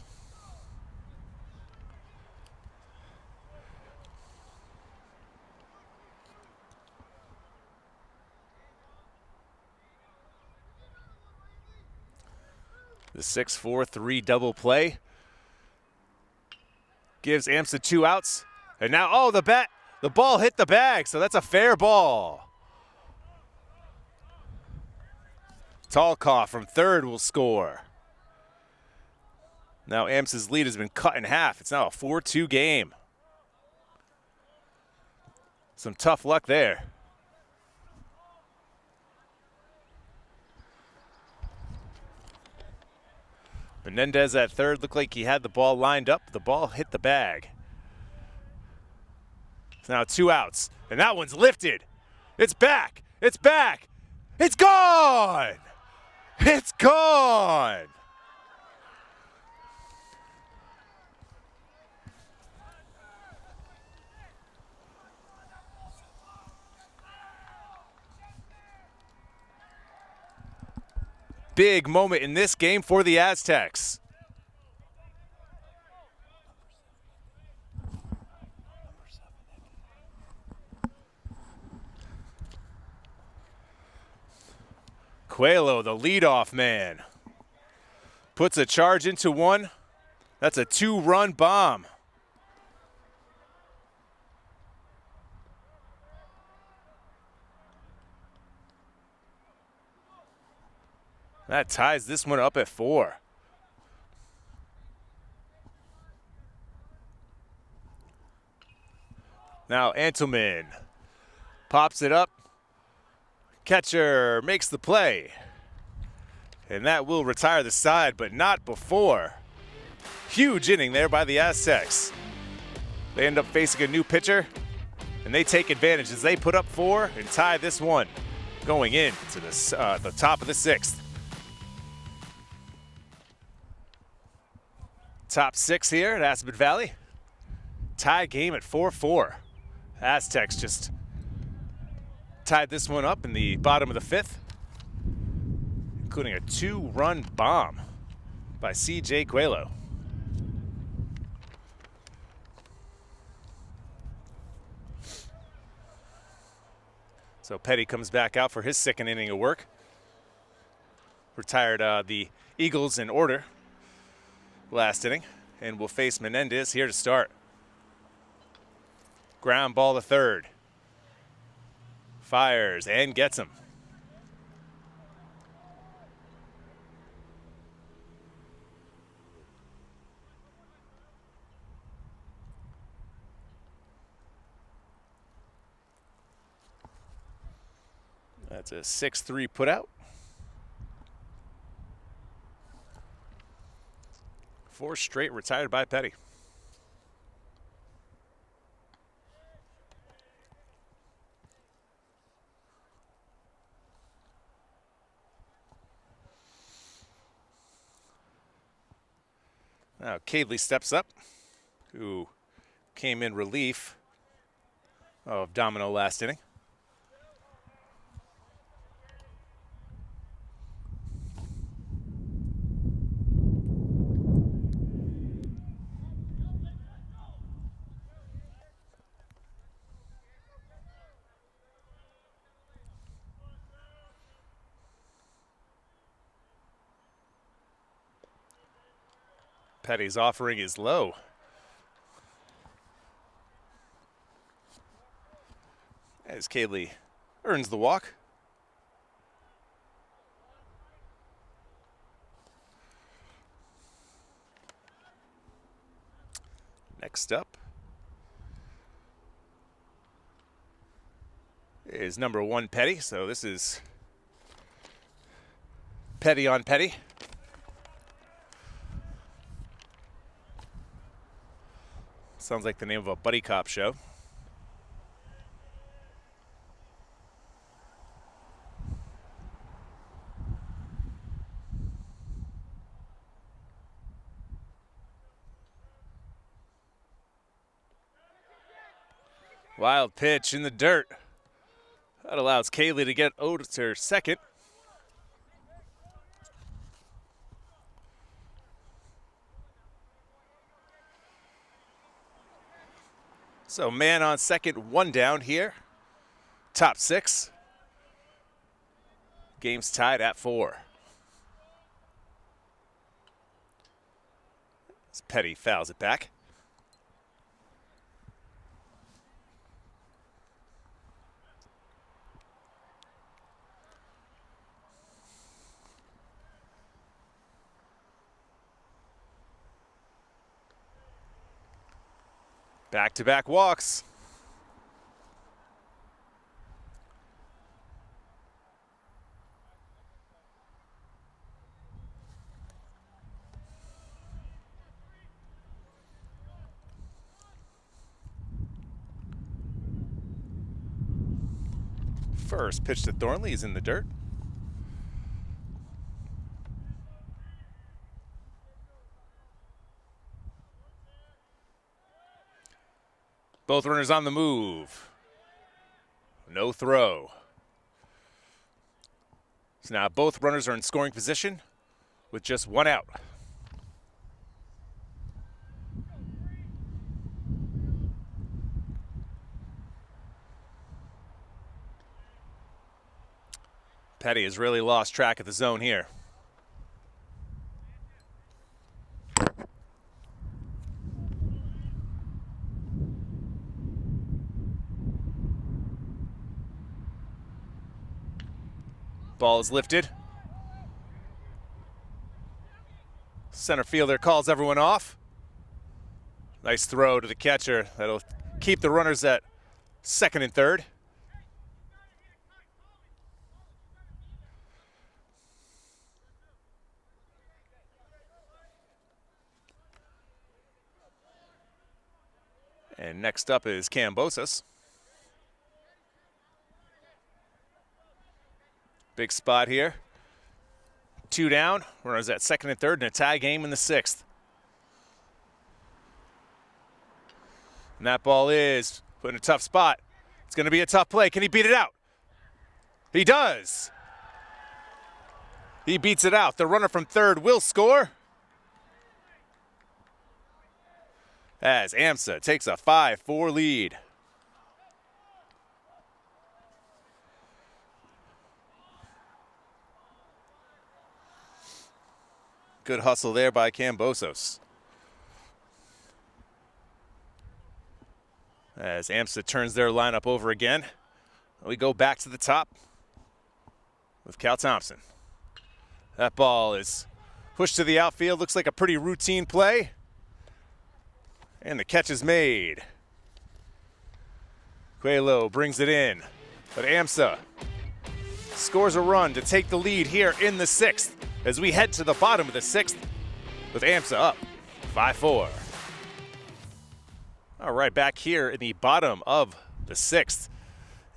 The 6-4-3 double play gives AMSA 2 outs. And now, oh, the ball hit the bag, so that's a fair ball. Talkoff from third will score. Now AMSA's lead has been cut in half. It's now a 4-2 game. Some tough luck there. Menendez at third looked like he had the ball lined up. The ball hit the bag. It's now 2 outs, and that one's lifted. It's back. It's back. It's gone. It's gone. Big moment in this game for the Aztecs. Coelho, the leadoff man, puts a charge into one. That's a 2-run bomb. That ties this one up at 4. Now Antleman pops it up. Catcher makes the play. And that will retire the side, but not before. Huge inning there by the Aztecs. They end up facing a new pitcher, and they take advantage as they put up 4 and tie this one going into the top of the 6th. Top 6 here at Assabet Valley. Tie game at 4-4. Aztecs just tied this one up in the bottom of the 5th, including a 2-run bomb by C.J. Coelho. So Petty comes back out for his 2nd inning of work. Retired the Eagles in order last inning, and will face Menendez here to start. Ground ball to third. Fires and gets him. That's a 6-3 put out. 4 straight retired by Petty. Now Cadley steps up, who came in relief of Domino last inning. Petty's offering is low. As Cadley earns the walk. Next up, is number 1 Petty, so this is Petty on Petty. Sounds like the name of a buddy cop show. Wild pitch in the dirt. That allows Kaylee to get to second. So man on second, 1 down here. Top 6. Game's tied at 4. As Petty fouls it back. Back-to-back walks. First pitch to Thornley is in the dirt. Both runners on the move. No throw. So now both runners are in scoring position with just 1 out. Petty has really lost track of the zone here. Ball is lifted. Center fielder calls everyone off. Nice throw to the catcher. That'll keep the runners at second and third. And next up is Cambosos. Big spot here. 2 down. Runners at second and third in a tie game in the 6th. And that ball is put in a tough spot. It's going to be a tough play. Can he beat it out? He does. He beats it out. The runner from third will score. As AMSA takes a 5-4 lead. Good hustle there by Cambosos. As AMSA turns their lineup over again, we go back to the top with Cal Thompson. That ball is pushed to the outfield. Looks like a pretty routine play. And the catch is made. Coelho brings it in, but AMSA scores a run to take the lead here in the 6th as we head to the bottom of the 6th with AMSA up 5-4. All right, back here in the bottom of the 6th.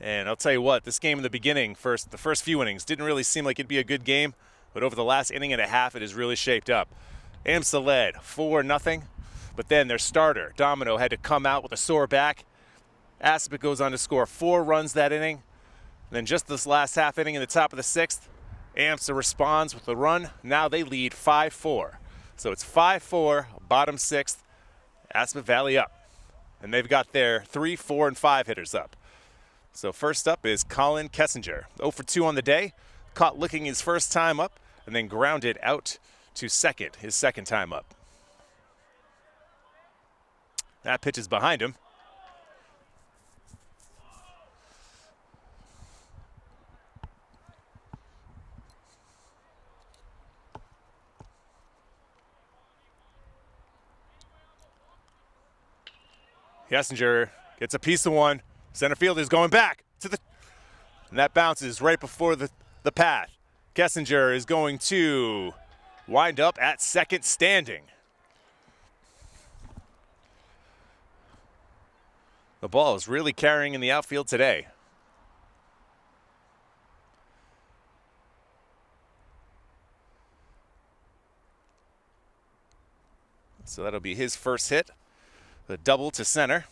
And I'll tell you what, this game in the beginning, the first few innings, didn't really seem like it'd be a good game, but over the last inning and a half, it has really shaped up. AMSA led 4-0, but then their starter, Domino, had to come out with a sore back. Assabet goes on to score 4 runs that inning. And then just this last half inning in the top of the 6th, AMSA responds with a run. Now they lead 5-4. So it's 5-4, bottom 6th, Assabet Valley up. And they've got their 3, 4, and 5 hitters up. So first up is Colin Kessinger. 0 for 2 on the day. Caught licking his first time up and then grounded out to second, his second time up. That pitch is behind him. Kessinger gets a piece of one. Center field is going back to the And that bounces right before the path. Kessinger is going to wind up at second standing. The ball is really carrying in the outfield today. So that'll be his first hit, the double to center.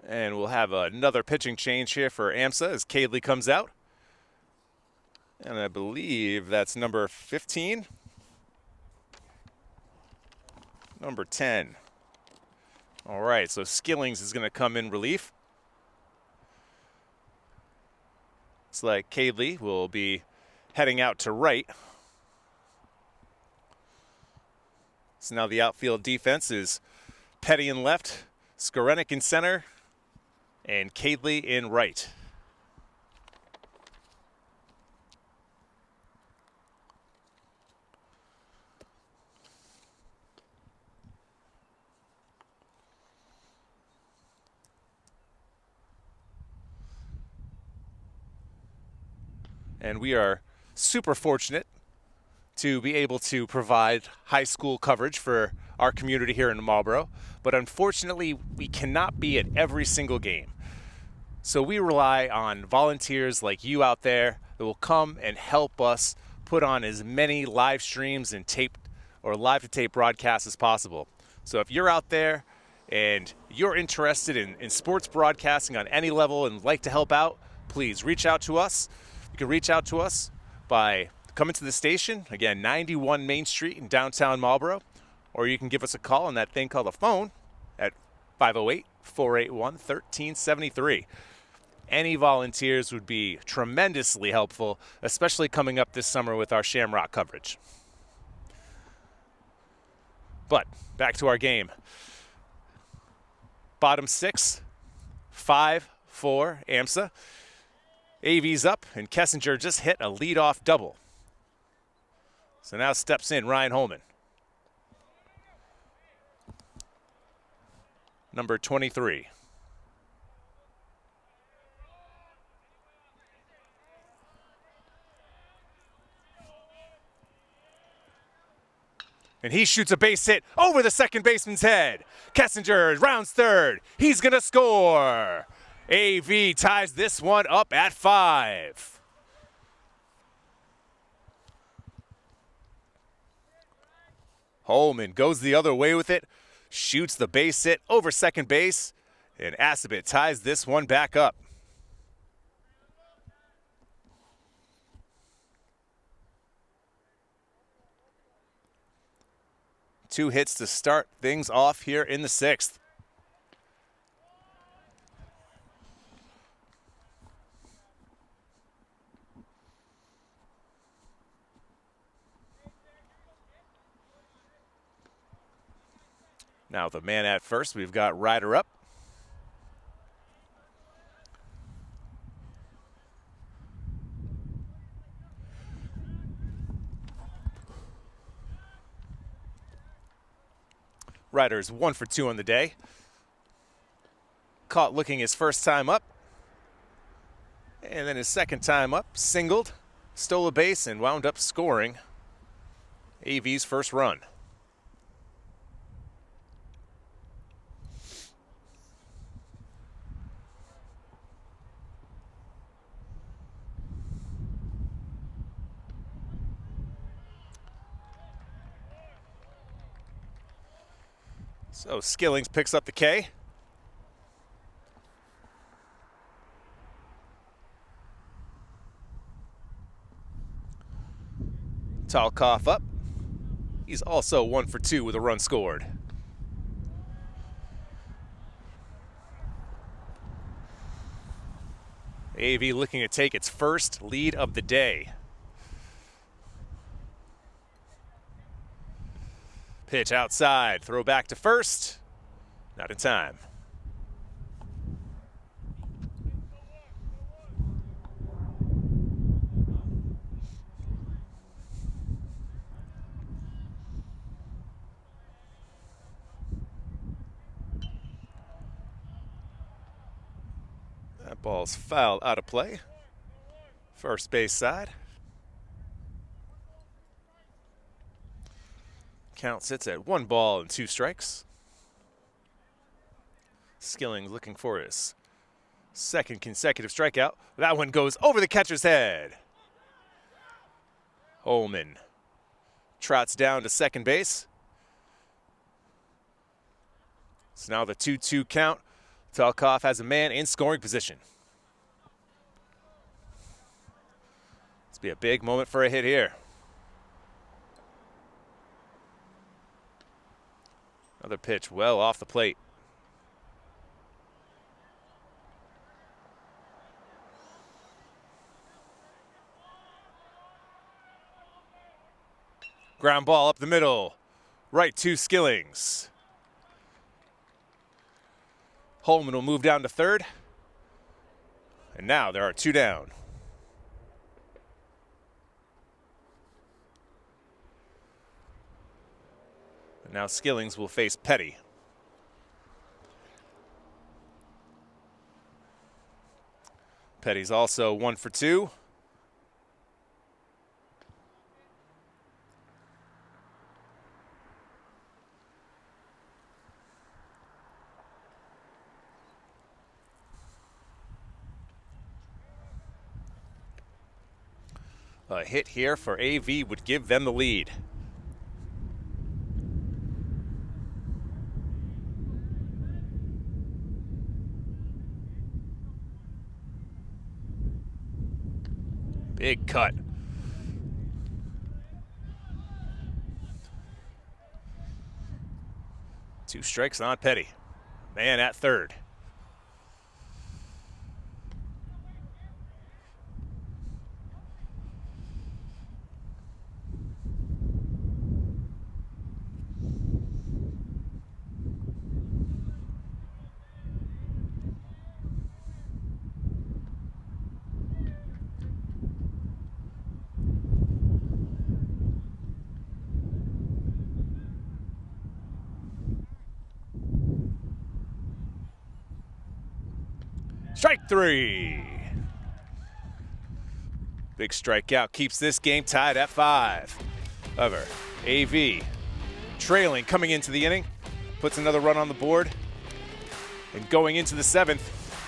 And we'll have another pitching change here for AMSA as Cadley comes out. And I believe that's number 15. Number 10. All right, so Skillings is going to come in relief. Looks like Cadley will be heading out to right. So now the outfield defense is Petty in left, Skorenik in center, and Cadley in right. And we are super fortunate to be able to provide high school coverage for our community here in Marlboro, but unfortunately we cannot be at every single game. So we rely on volunteers like you out there that will come and help us put on as many live streams and tape or live to tape broadcasts as possible. So if you're out there and you're interested in sports broadcasting on any level and like to help out, please reach out to us. You can reach out to us by coming to the station, again, 91 Main Street in downtown Marlboro, or you can give us a call on that thing called a phone at 508-481-1373. Any volunteers would be tremendously helpful, especially coming up this summer with our Shamrock coverage. But back to our game. Bottom six, 5-4 AMSA. AV's up, and Kessinger just hit a leadoff double. So now steps in Ryan Holman. Number 23. And he shoots a base hit over the second baseman's head. Kessinger rounds third. He's going to score. AV ties this one up at 5. Holman goes the other way with it, shoots the base hit over second base, and Assabet ties this one back up. Two hits to start things off here in the 6th. Now the man at first, we've got Ryder up. Ryder's 1 for 2 on the day. Caught looking his first time up. And then his second time up, singled, stole a base, and wound up scoring AV's first run. So Skillings picks up the K. Talkoff up. He's also 1 for 2 with a run scored. AV looking to take its first lead of the day. Pitch outside, throw back to first. Not in time. Ball's fouled out of play. First base side. Count sits at 1 ball and 2 strikes. Skillings looking for his second consecutive strikeout. That one goes over the catcher's head. Holman trots down to second base. So now the 2-2 count. Talkoff has a man in scoring position. This will be a big moment for a hit here. Another pitch well off the plate. Ground ball up the middle. Right to Skillings. Holman will move down to third. And now there are 2 down. And now Skillings will face Petty. Petty's also 1 for 2. A hit here for AV would give them the lead. Big cut. Two strikes on Petty. Man at third. Strike 3. Big strikeout keeps this game tied at 5. However, AV trailing coming into the inning, puts another run on the board. And going into the 7th,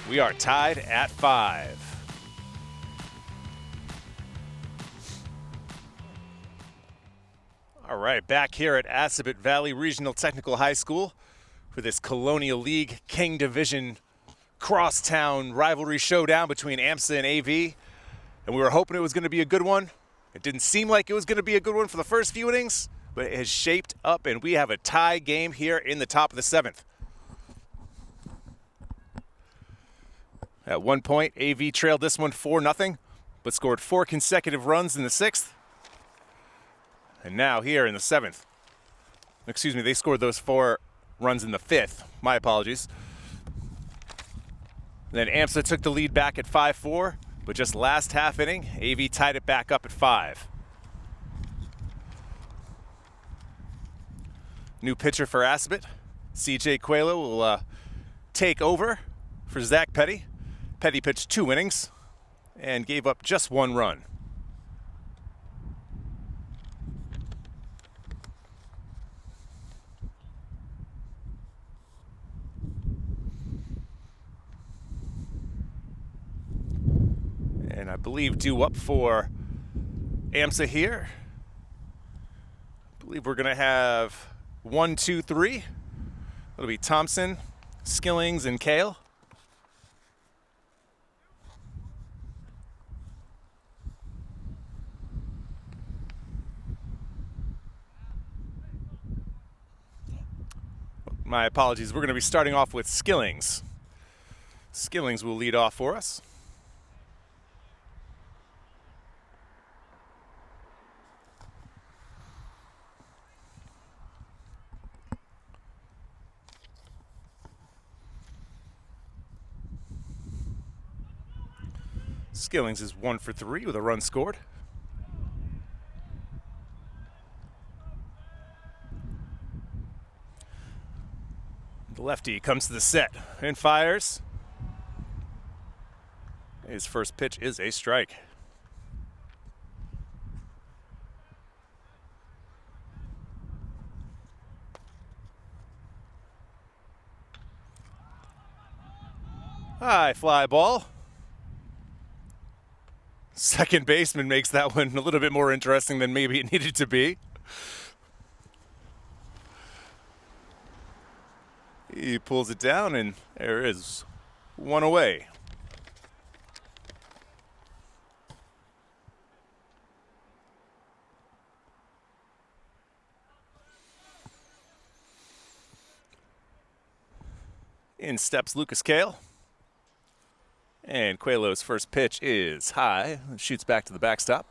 we are tied at 5. All right, back here at Assabet Valley Regional Technical High School for this Colonial League King Division crosstown rivalry showdown between AMSA and AV. And we were hoping it was going to be a good one. It didn't seem like it was going to be a good one for the first few innings, but it has shaped up, and we have a tie game here in the top of the 7th. At one point, AV trailed this one 4-0, but scored 4 consecutive runs in the 6th. And now here in the 7th, excuse me, they scored those 4 runs in the 5th. My apologies. Then AMSA took the lead back at 5-4, but just last half inning, AV tied it back up at 5. New pitcher for Assabet, CJ Quayla will take over for Zach Petty. Petty pitched 2 innings and gave up just 1 run. And I believe due up for AMSA here. I believe we're going to have 1, 2, 3. It'll be Thompson, Skillings, and Kale. My apologies. We're going to be starting off with Skillings. Skillings will lead off for us. Skillings is 1 for 3 with a run scored. The lefty comes to the set and fires. His first pitch is a strike. High fly ball. Second baseman makes that one a little bit more interesting than maybe it needed to be. He pulls it down, and there is one away. In steps Lucas Kale. And Coelho's first pitch is high. Shoots back to the backstop.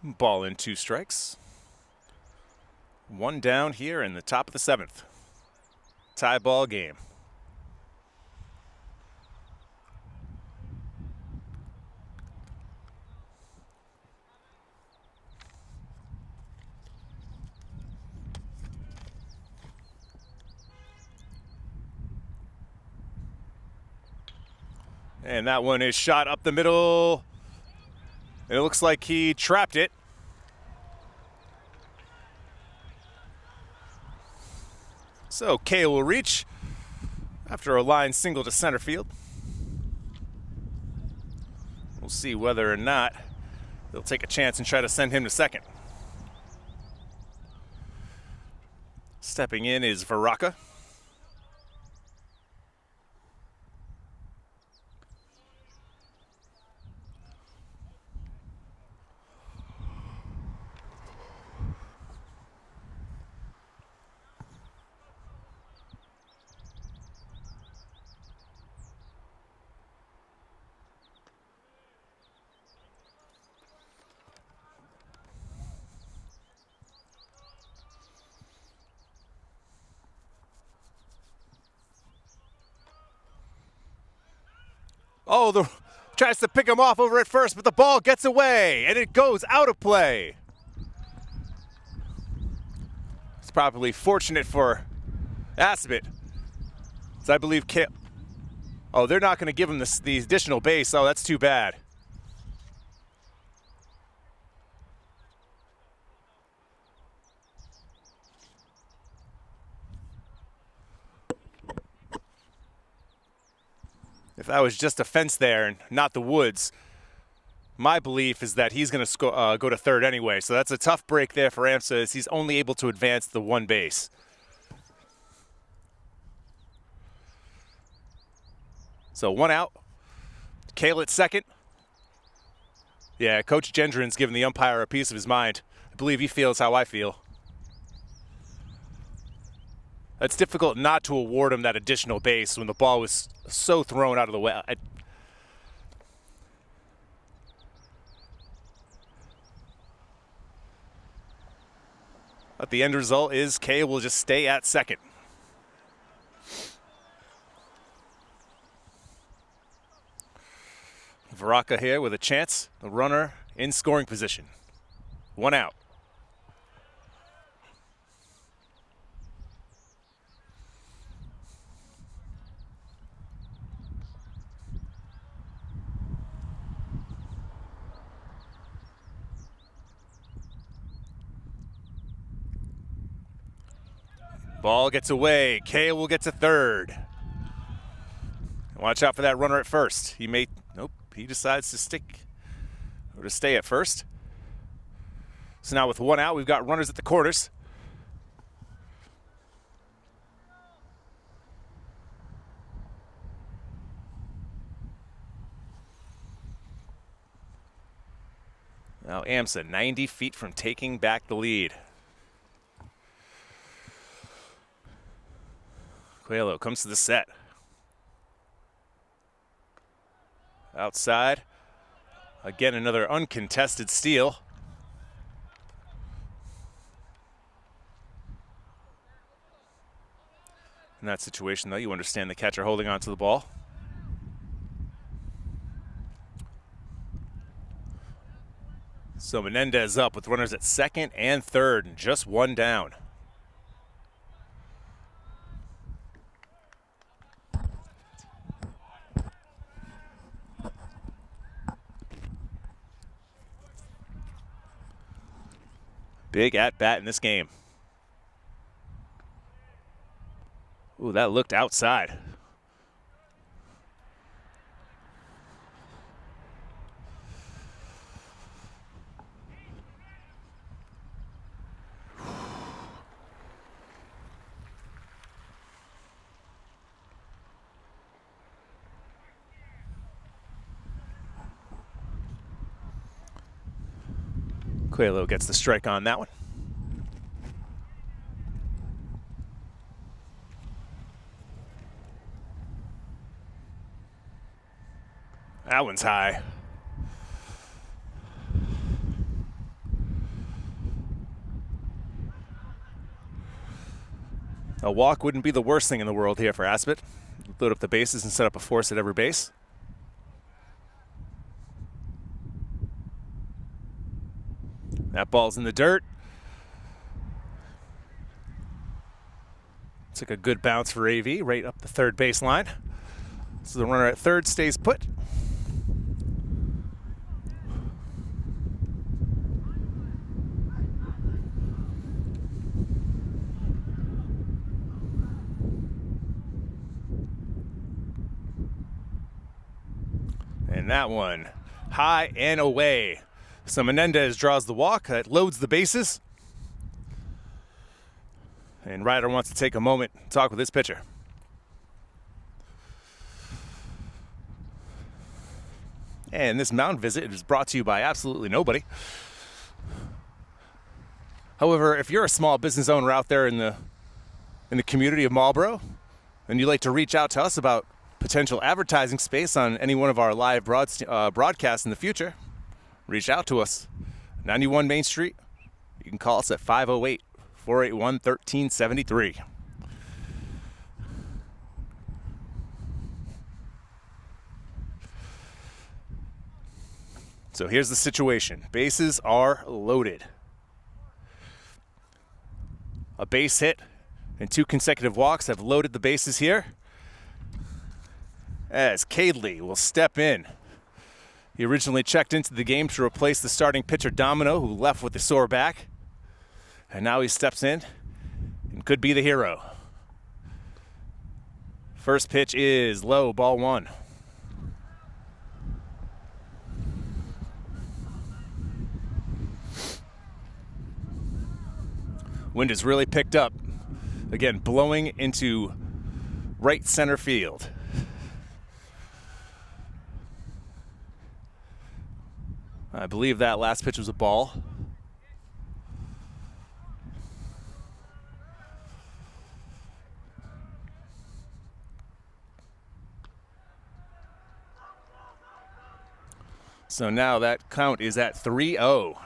Ball in 2 strikes. One down here in the top of the 7th. Tie ball game. And that one is shot up the middle. It looks like he trapped it. So Kale will reach after a line single to center field. We'll see whether or not they'll take a chance and try to send him to second. Stepping in is Varaka. Oh, tries to pick him off over at first, but the ball gets away, and it goes out of play. It's probably fortunate for Assabet, as I believe Oh, they're not going to give him the additional base. Oh, that's too bad. If that was just a fence there and not the woods, my belief is that he's going to go to third anyway. So that's a tough break there for AMSA, as he's only able to advance the 1 base. So 1 out. Kale at second. Yeah, Coach Gendron's giving the umpire a piece of his mind. I believe he feels how I feel. It's difficult not to award him that additional base when the ball was so thrown out of the way. But the end result is Kay will just stay at second. Varaka here with a chance. The runner in scoring position. 1 out. Ball gets away. Kale will get to third. Watch out for that runner at first. Nope, he decides to stick or to stay at first. So now with 1 out, we've got runners at the corners. Now AMSA 90 feet from taking back the lead. Coelho comes to the set. Outside. Again, another uncontested steal. In that situation, though, you understand the catcher holding onto the ball. So Menendez up with runners at second and third and just one down. Big at bat in this game. Ooh, that looked outside. Coelho gets the strike on that one. That one's high. A walk wouldn't be the worst thing in the world here for Assabet. Load up the bases and set up a force at every base. That ball's in the dirt. Took a good bounce for AV right up the third baseline. So the runner at third stays put. And that one high and away. So Menendez draws the walk, that loads the bases. And Ryder wants to take a moment and talk with his pitcher. And this mound visit is brought to you by absolutely nobody. However, if you're a small business owner out there in the community of Marlboro, and you'd like to reach out to us about potential advertising space on any one of our live broadcasts in the future, reach out to us. 91 Main Street. You can call us at 508-481-1373. So here's the situation. Bases are loaded. A base hit and 2 consecutive walks have loaded the bases here, as Cadley will step in. He originally checked into the game to replace the starting pitcher Domino, who left with a sore back. And now he steps in and could be the hero. First pitch is low, ball 1. Wind has really picked up. Again, blowing into right center field. I believe that last pitch was a ball. So now that count is at 3-0.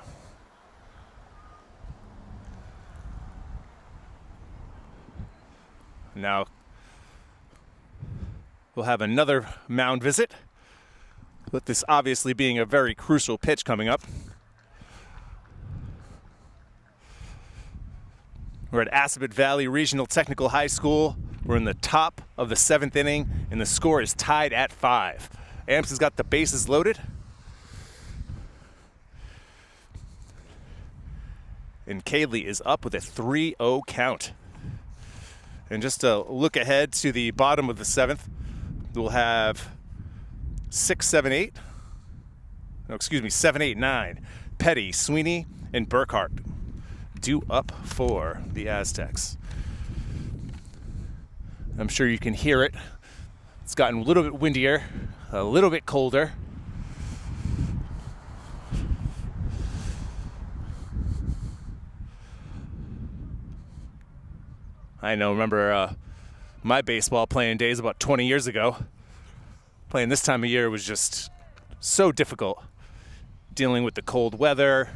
Now we'll have another mound visit, with this obviously being a very crucial pitch coming up. We're at Assabet Valley Regional Technical High School. We're in the top of the 7th inning, and the score is tied at 5. AMSA's got the bases loaded. And Cadley is up with a 3-0 count. And just to look ahead to the bottom of the 7th, we'll have 7, 8, 9. Petty, Sweeney, and Burkhart due up for the Aztecs. I'm sure you can hear it. It's gotten a little bit windier, a little bit colder. I remember my baseball playing days about 20 years ago. Playing this time of year was just so difficult. Dealing with the cold weather,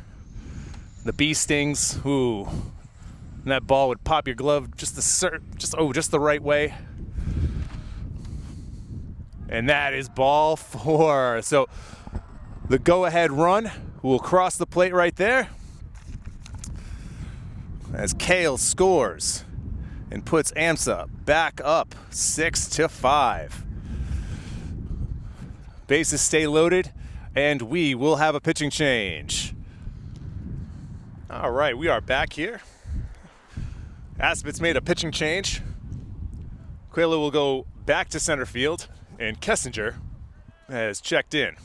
the bee stings, ooh. And that ball would pop your glove just the right way. And that is ball 4. So the go-ahead run who will cross the plate right there as Kale scores and puts AMSA back up 6-5. Bases stay loaded, and we will have a pitching change. All right, we are back here. Assabet's made a pitching change. Quayla will go back to center field, and Kessinger has checked in.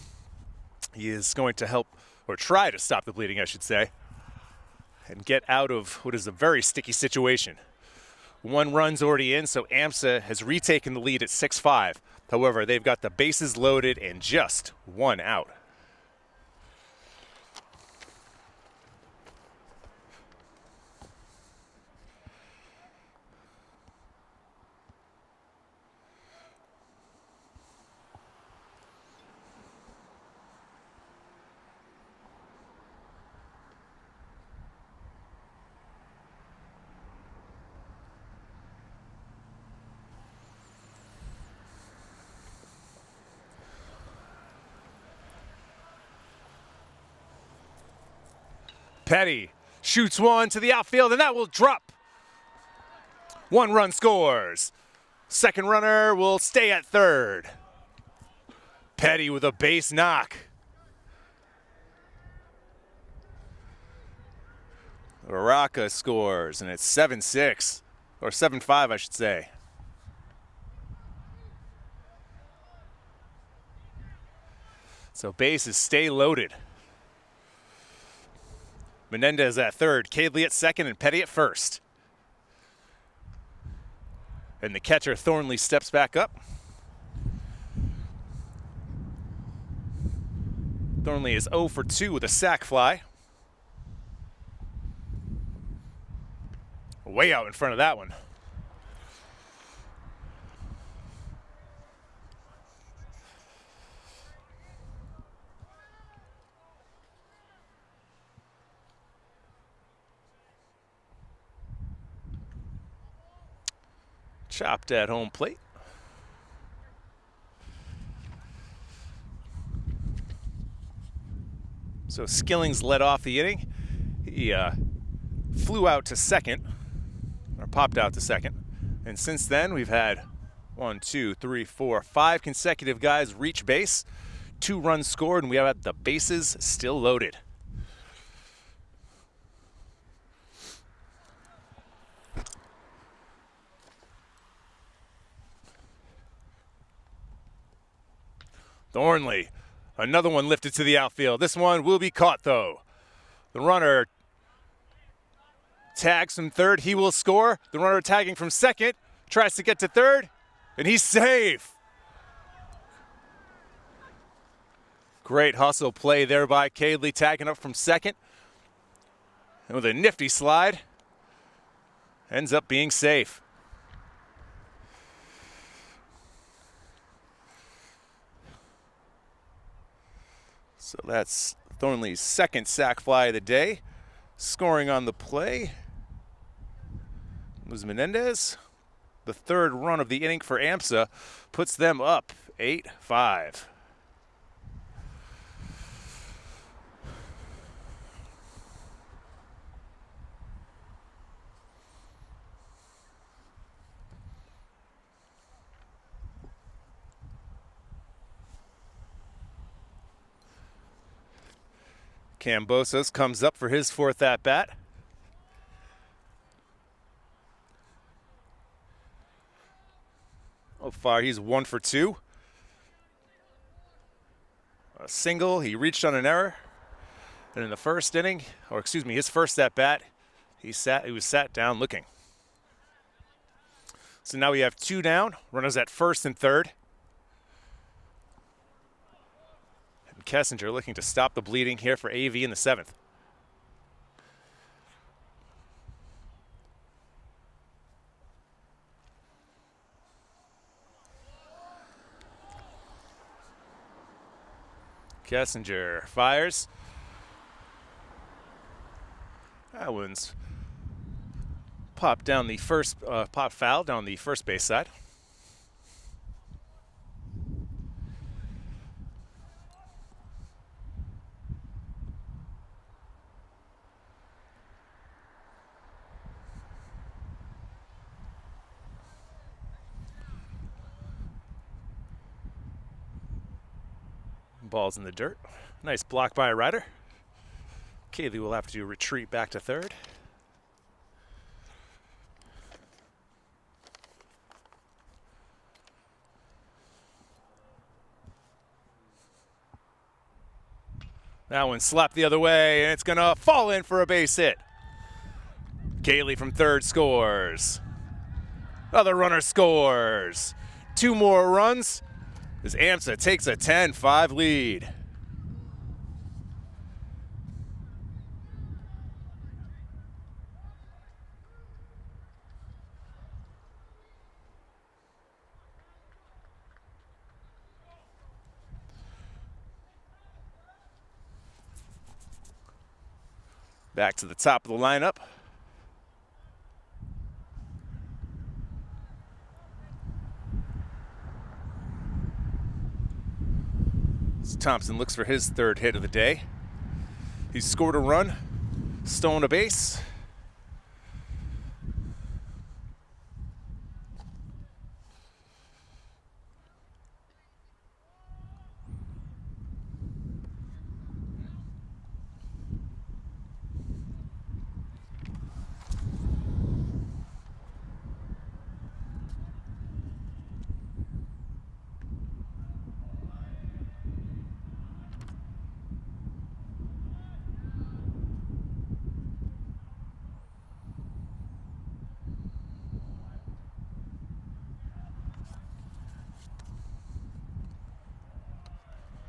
He is going to help, or try to stop the bleeding, I should say, and get out of what is a very sticky situation. 1 run's already in, so AMSA has retaken the lead at 6-5. However, they've got the bases loaded and just 1 out. Petty shoots 1 to the outfield, and that will drop. 1 run scores. Second runner will stay at third. Petty with a base knock. Baraka scores, and it's 7-6, or 7-5, I should say. So bases stay loaded. Menendez at third, Cadley at second, and Petty at first. And the catcher, Thornley, steps back up. Thornley is 0 for 2 with a sac fly. Way out in front of that one. Chopped at home plate. So Skillings led off the inning. He flew out to second, or popped out to second. And since then, we've had 1, 2, 3, 4, 5 consecutive guys reach base. 2 runs scored, and we have the bases still loaded. Thornley, another one lifted to the outfield. This one will be caught, though. The runner tags from third. He will score. The runner tagging from second tries to get to third, and he's safe. Great hustle play there by Cadley, tagging up from second. And with a nifty slide, ends up being safe. So that's Thornley's second sac fly of the day. Scoring on the play was Menendez. The third run of the inning for AMSA puts them up 8-5. Cambosos comes up for his 4th at-bat. So far, he's 1 for 2. A single, he reached on an error. And in the first inning, or excuse me, his first at-bat, he was sat down looking. So now we have 2 down, runners at first and third. Kessinger looking to stop the bleeding here for AV in the 7th. Kessinger fires. That one's popped down the first, pop foul down the first base side. Ball's in the dirt. Nice block by a rider. Kaylee will have to retreat back to third. That one slapped the other way, and it's gonna fall in for a base hit. Kaylee from third scores. Other runner scores. 2 more runs as AMSA takes a 10-5 lead. Back to the top of the lineup. As Thompson looks for his third hit of the day. He's scored a run, stolen a base.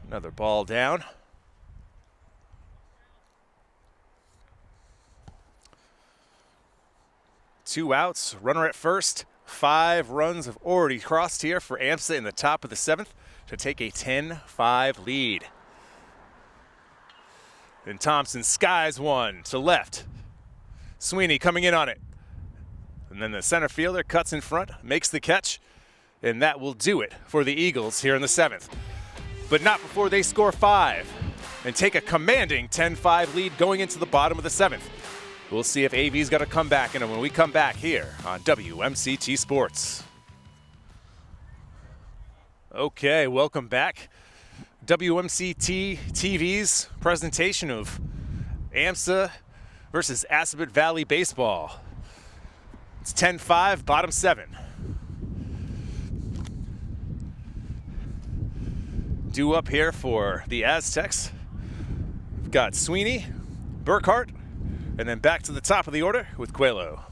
Another ball down. Two outs, runner at first. 5 runs have already crossed here for AMSA in the top of the 7th to take a 10-5 lead. And Thompson skies one to left. Sweeney coming in on it. And then the center fielder cuts in front, makes the catch, and that will do it for the Eagles here in the 7th. But not before they score 5 and take a commanding 10-5 lead going into the bottom of the 7th. We'll see if AV's got to come back in when we come back here on WMCT Sports. Okay, welcome back. WMCT-TV's presentation of AMSA versus Assabet Valley Baseball. It's 10-5, bottom 7. Due up here for the Aztecs. We've got Sweeney, Burkhart, and then back to the top of the order with Coelho.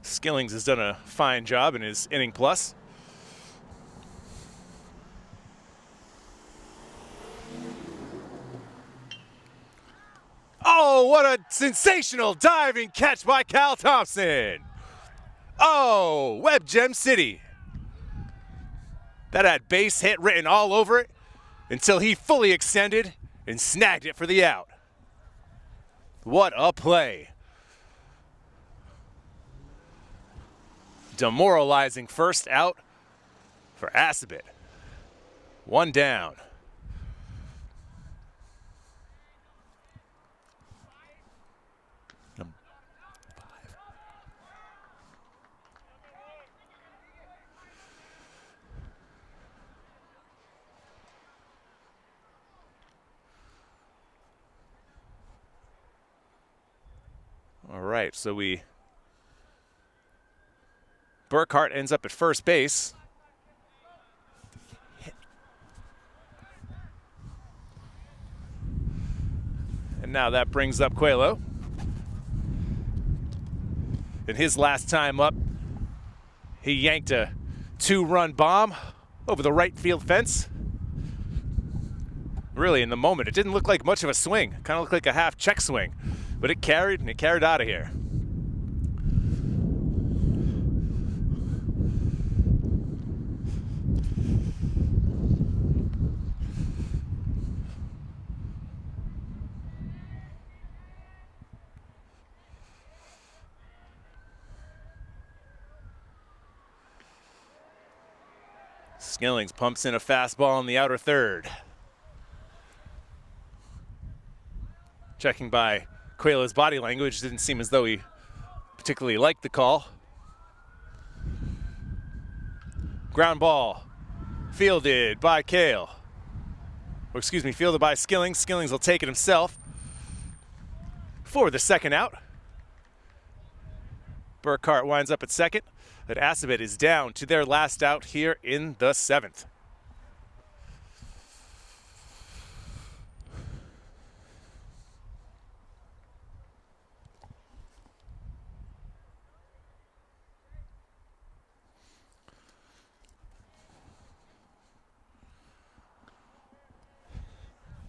Skillings has done a fine job in his inning plus. Oh, what a sensational diving catch by Cal Thompson. Oh, Web Gem City. That had base hit written all over it until he fully extended and snagged it for the out. What a play. Demoralizing first out for Assabet. 1 down. All right, so Burkhart ends up at first base. And now that brings up Coelho. In his last time up, he yanked a 2-run bomb over the right field fence. Really, in the moment, it didn't look like much of a swing. Kind of looked like a half check swing. But it carried, and it carried out of here. Skillings pumps in a fastball in the outer third. Checking by Quayla's body language, didn't seem as though he particularly liked the call. Ground ball, fielded by Kale. Or excuse me, fielded by Skillings. Skillings will take it himself for the second out. Burkhart winds up at second. That Assabet is down to their last out here in the seventh.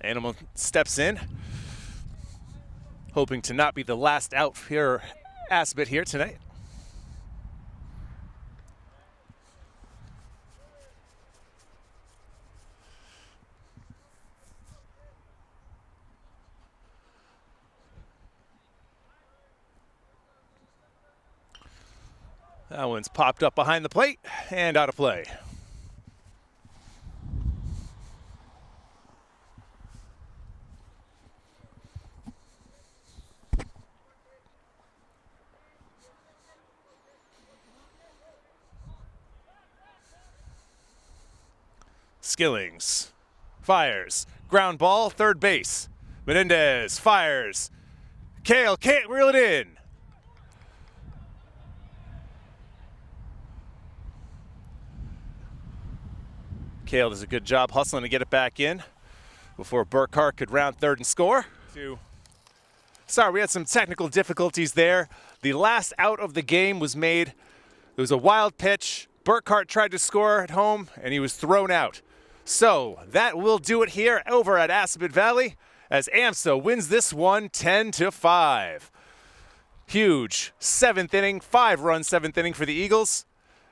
Animal steps in, hoping to not be the last out for Assabet here tonight. That one's popped up behind the plate and out of play. Skillings fires, ground ball, third base. Menendez fires. Kale can't reel it in. Kale does a good job hustling to get it back in before Burkhart could round third and score. Sorry, we had some technical difficulties there. The last out of the game was made. It was a wild pitch. Burkhart tried to score at home, and he was thrown out. So that will do it here over at Assabet Valley as AMSA wins this one 10-5. Huge seventh inning, 5-run seventh inning for the Eagles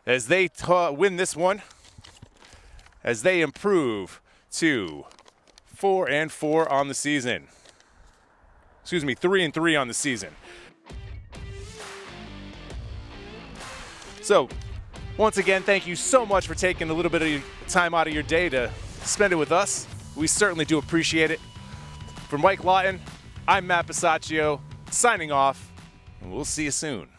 as they win this one, as they improve to 4-4 on the season. Excuse me, 3-3 on the season. So, once again, thank you so much for taking a little bit of time out of your day to spend it with us. We certainly do appreciate it. For Mike Lawton, I'm Matt Bisaccio, signing off, and we'll see you soon.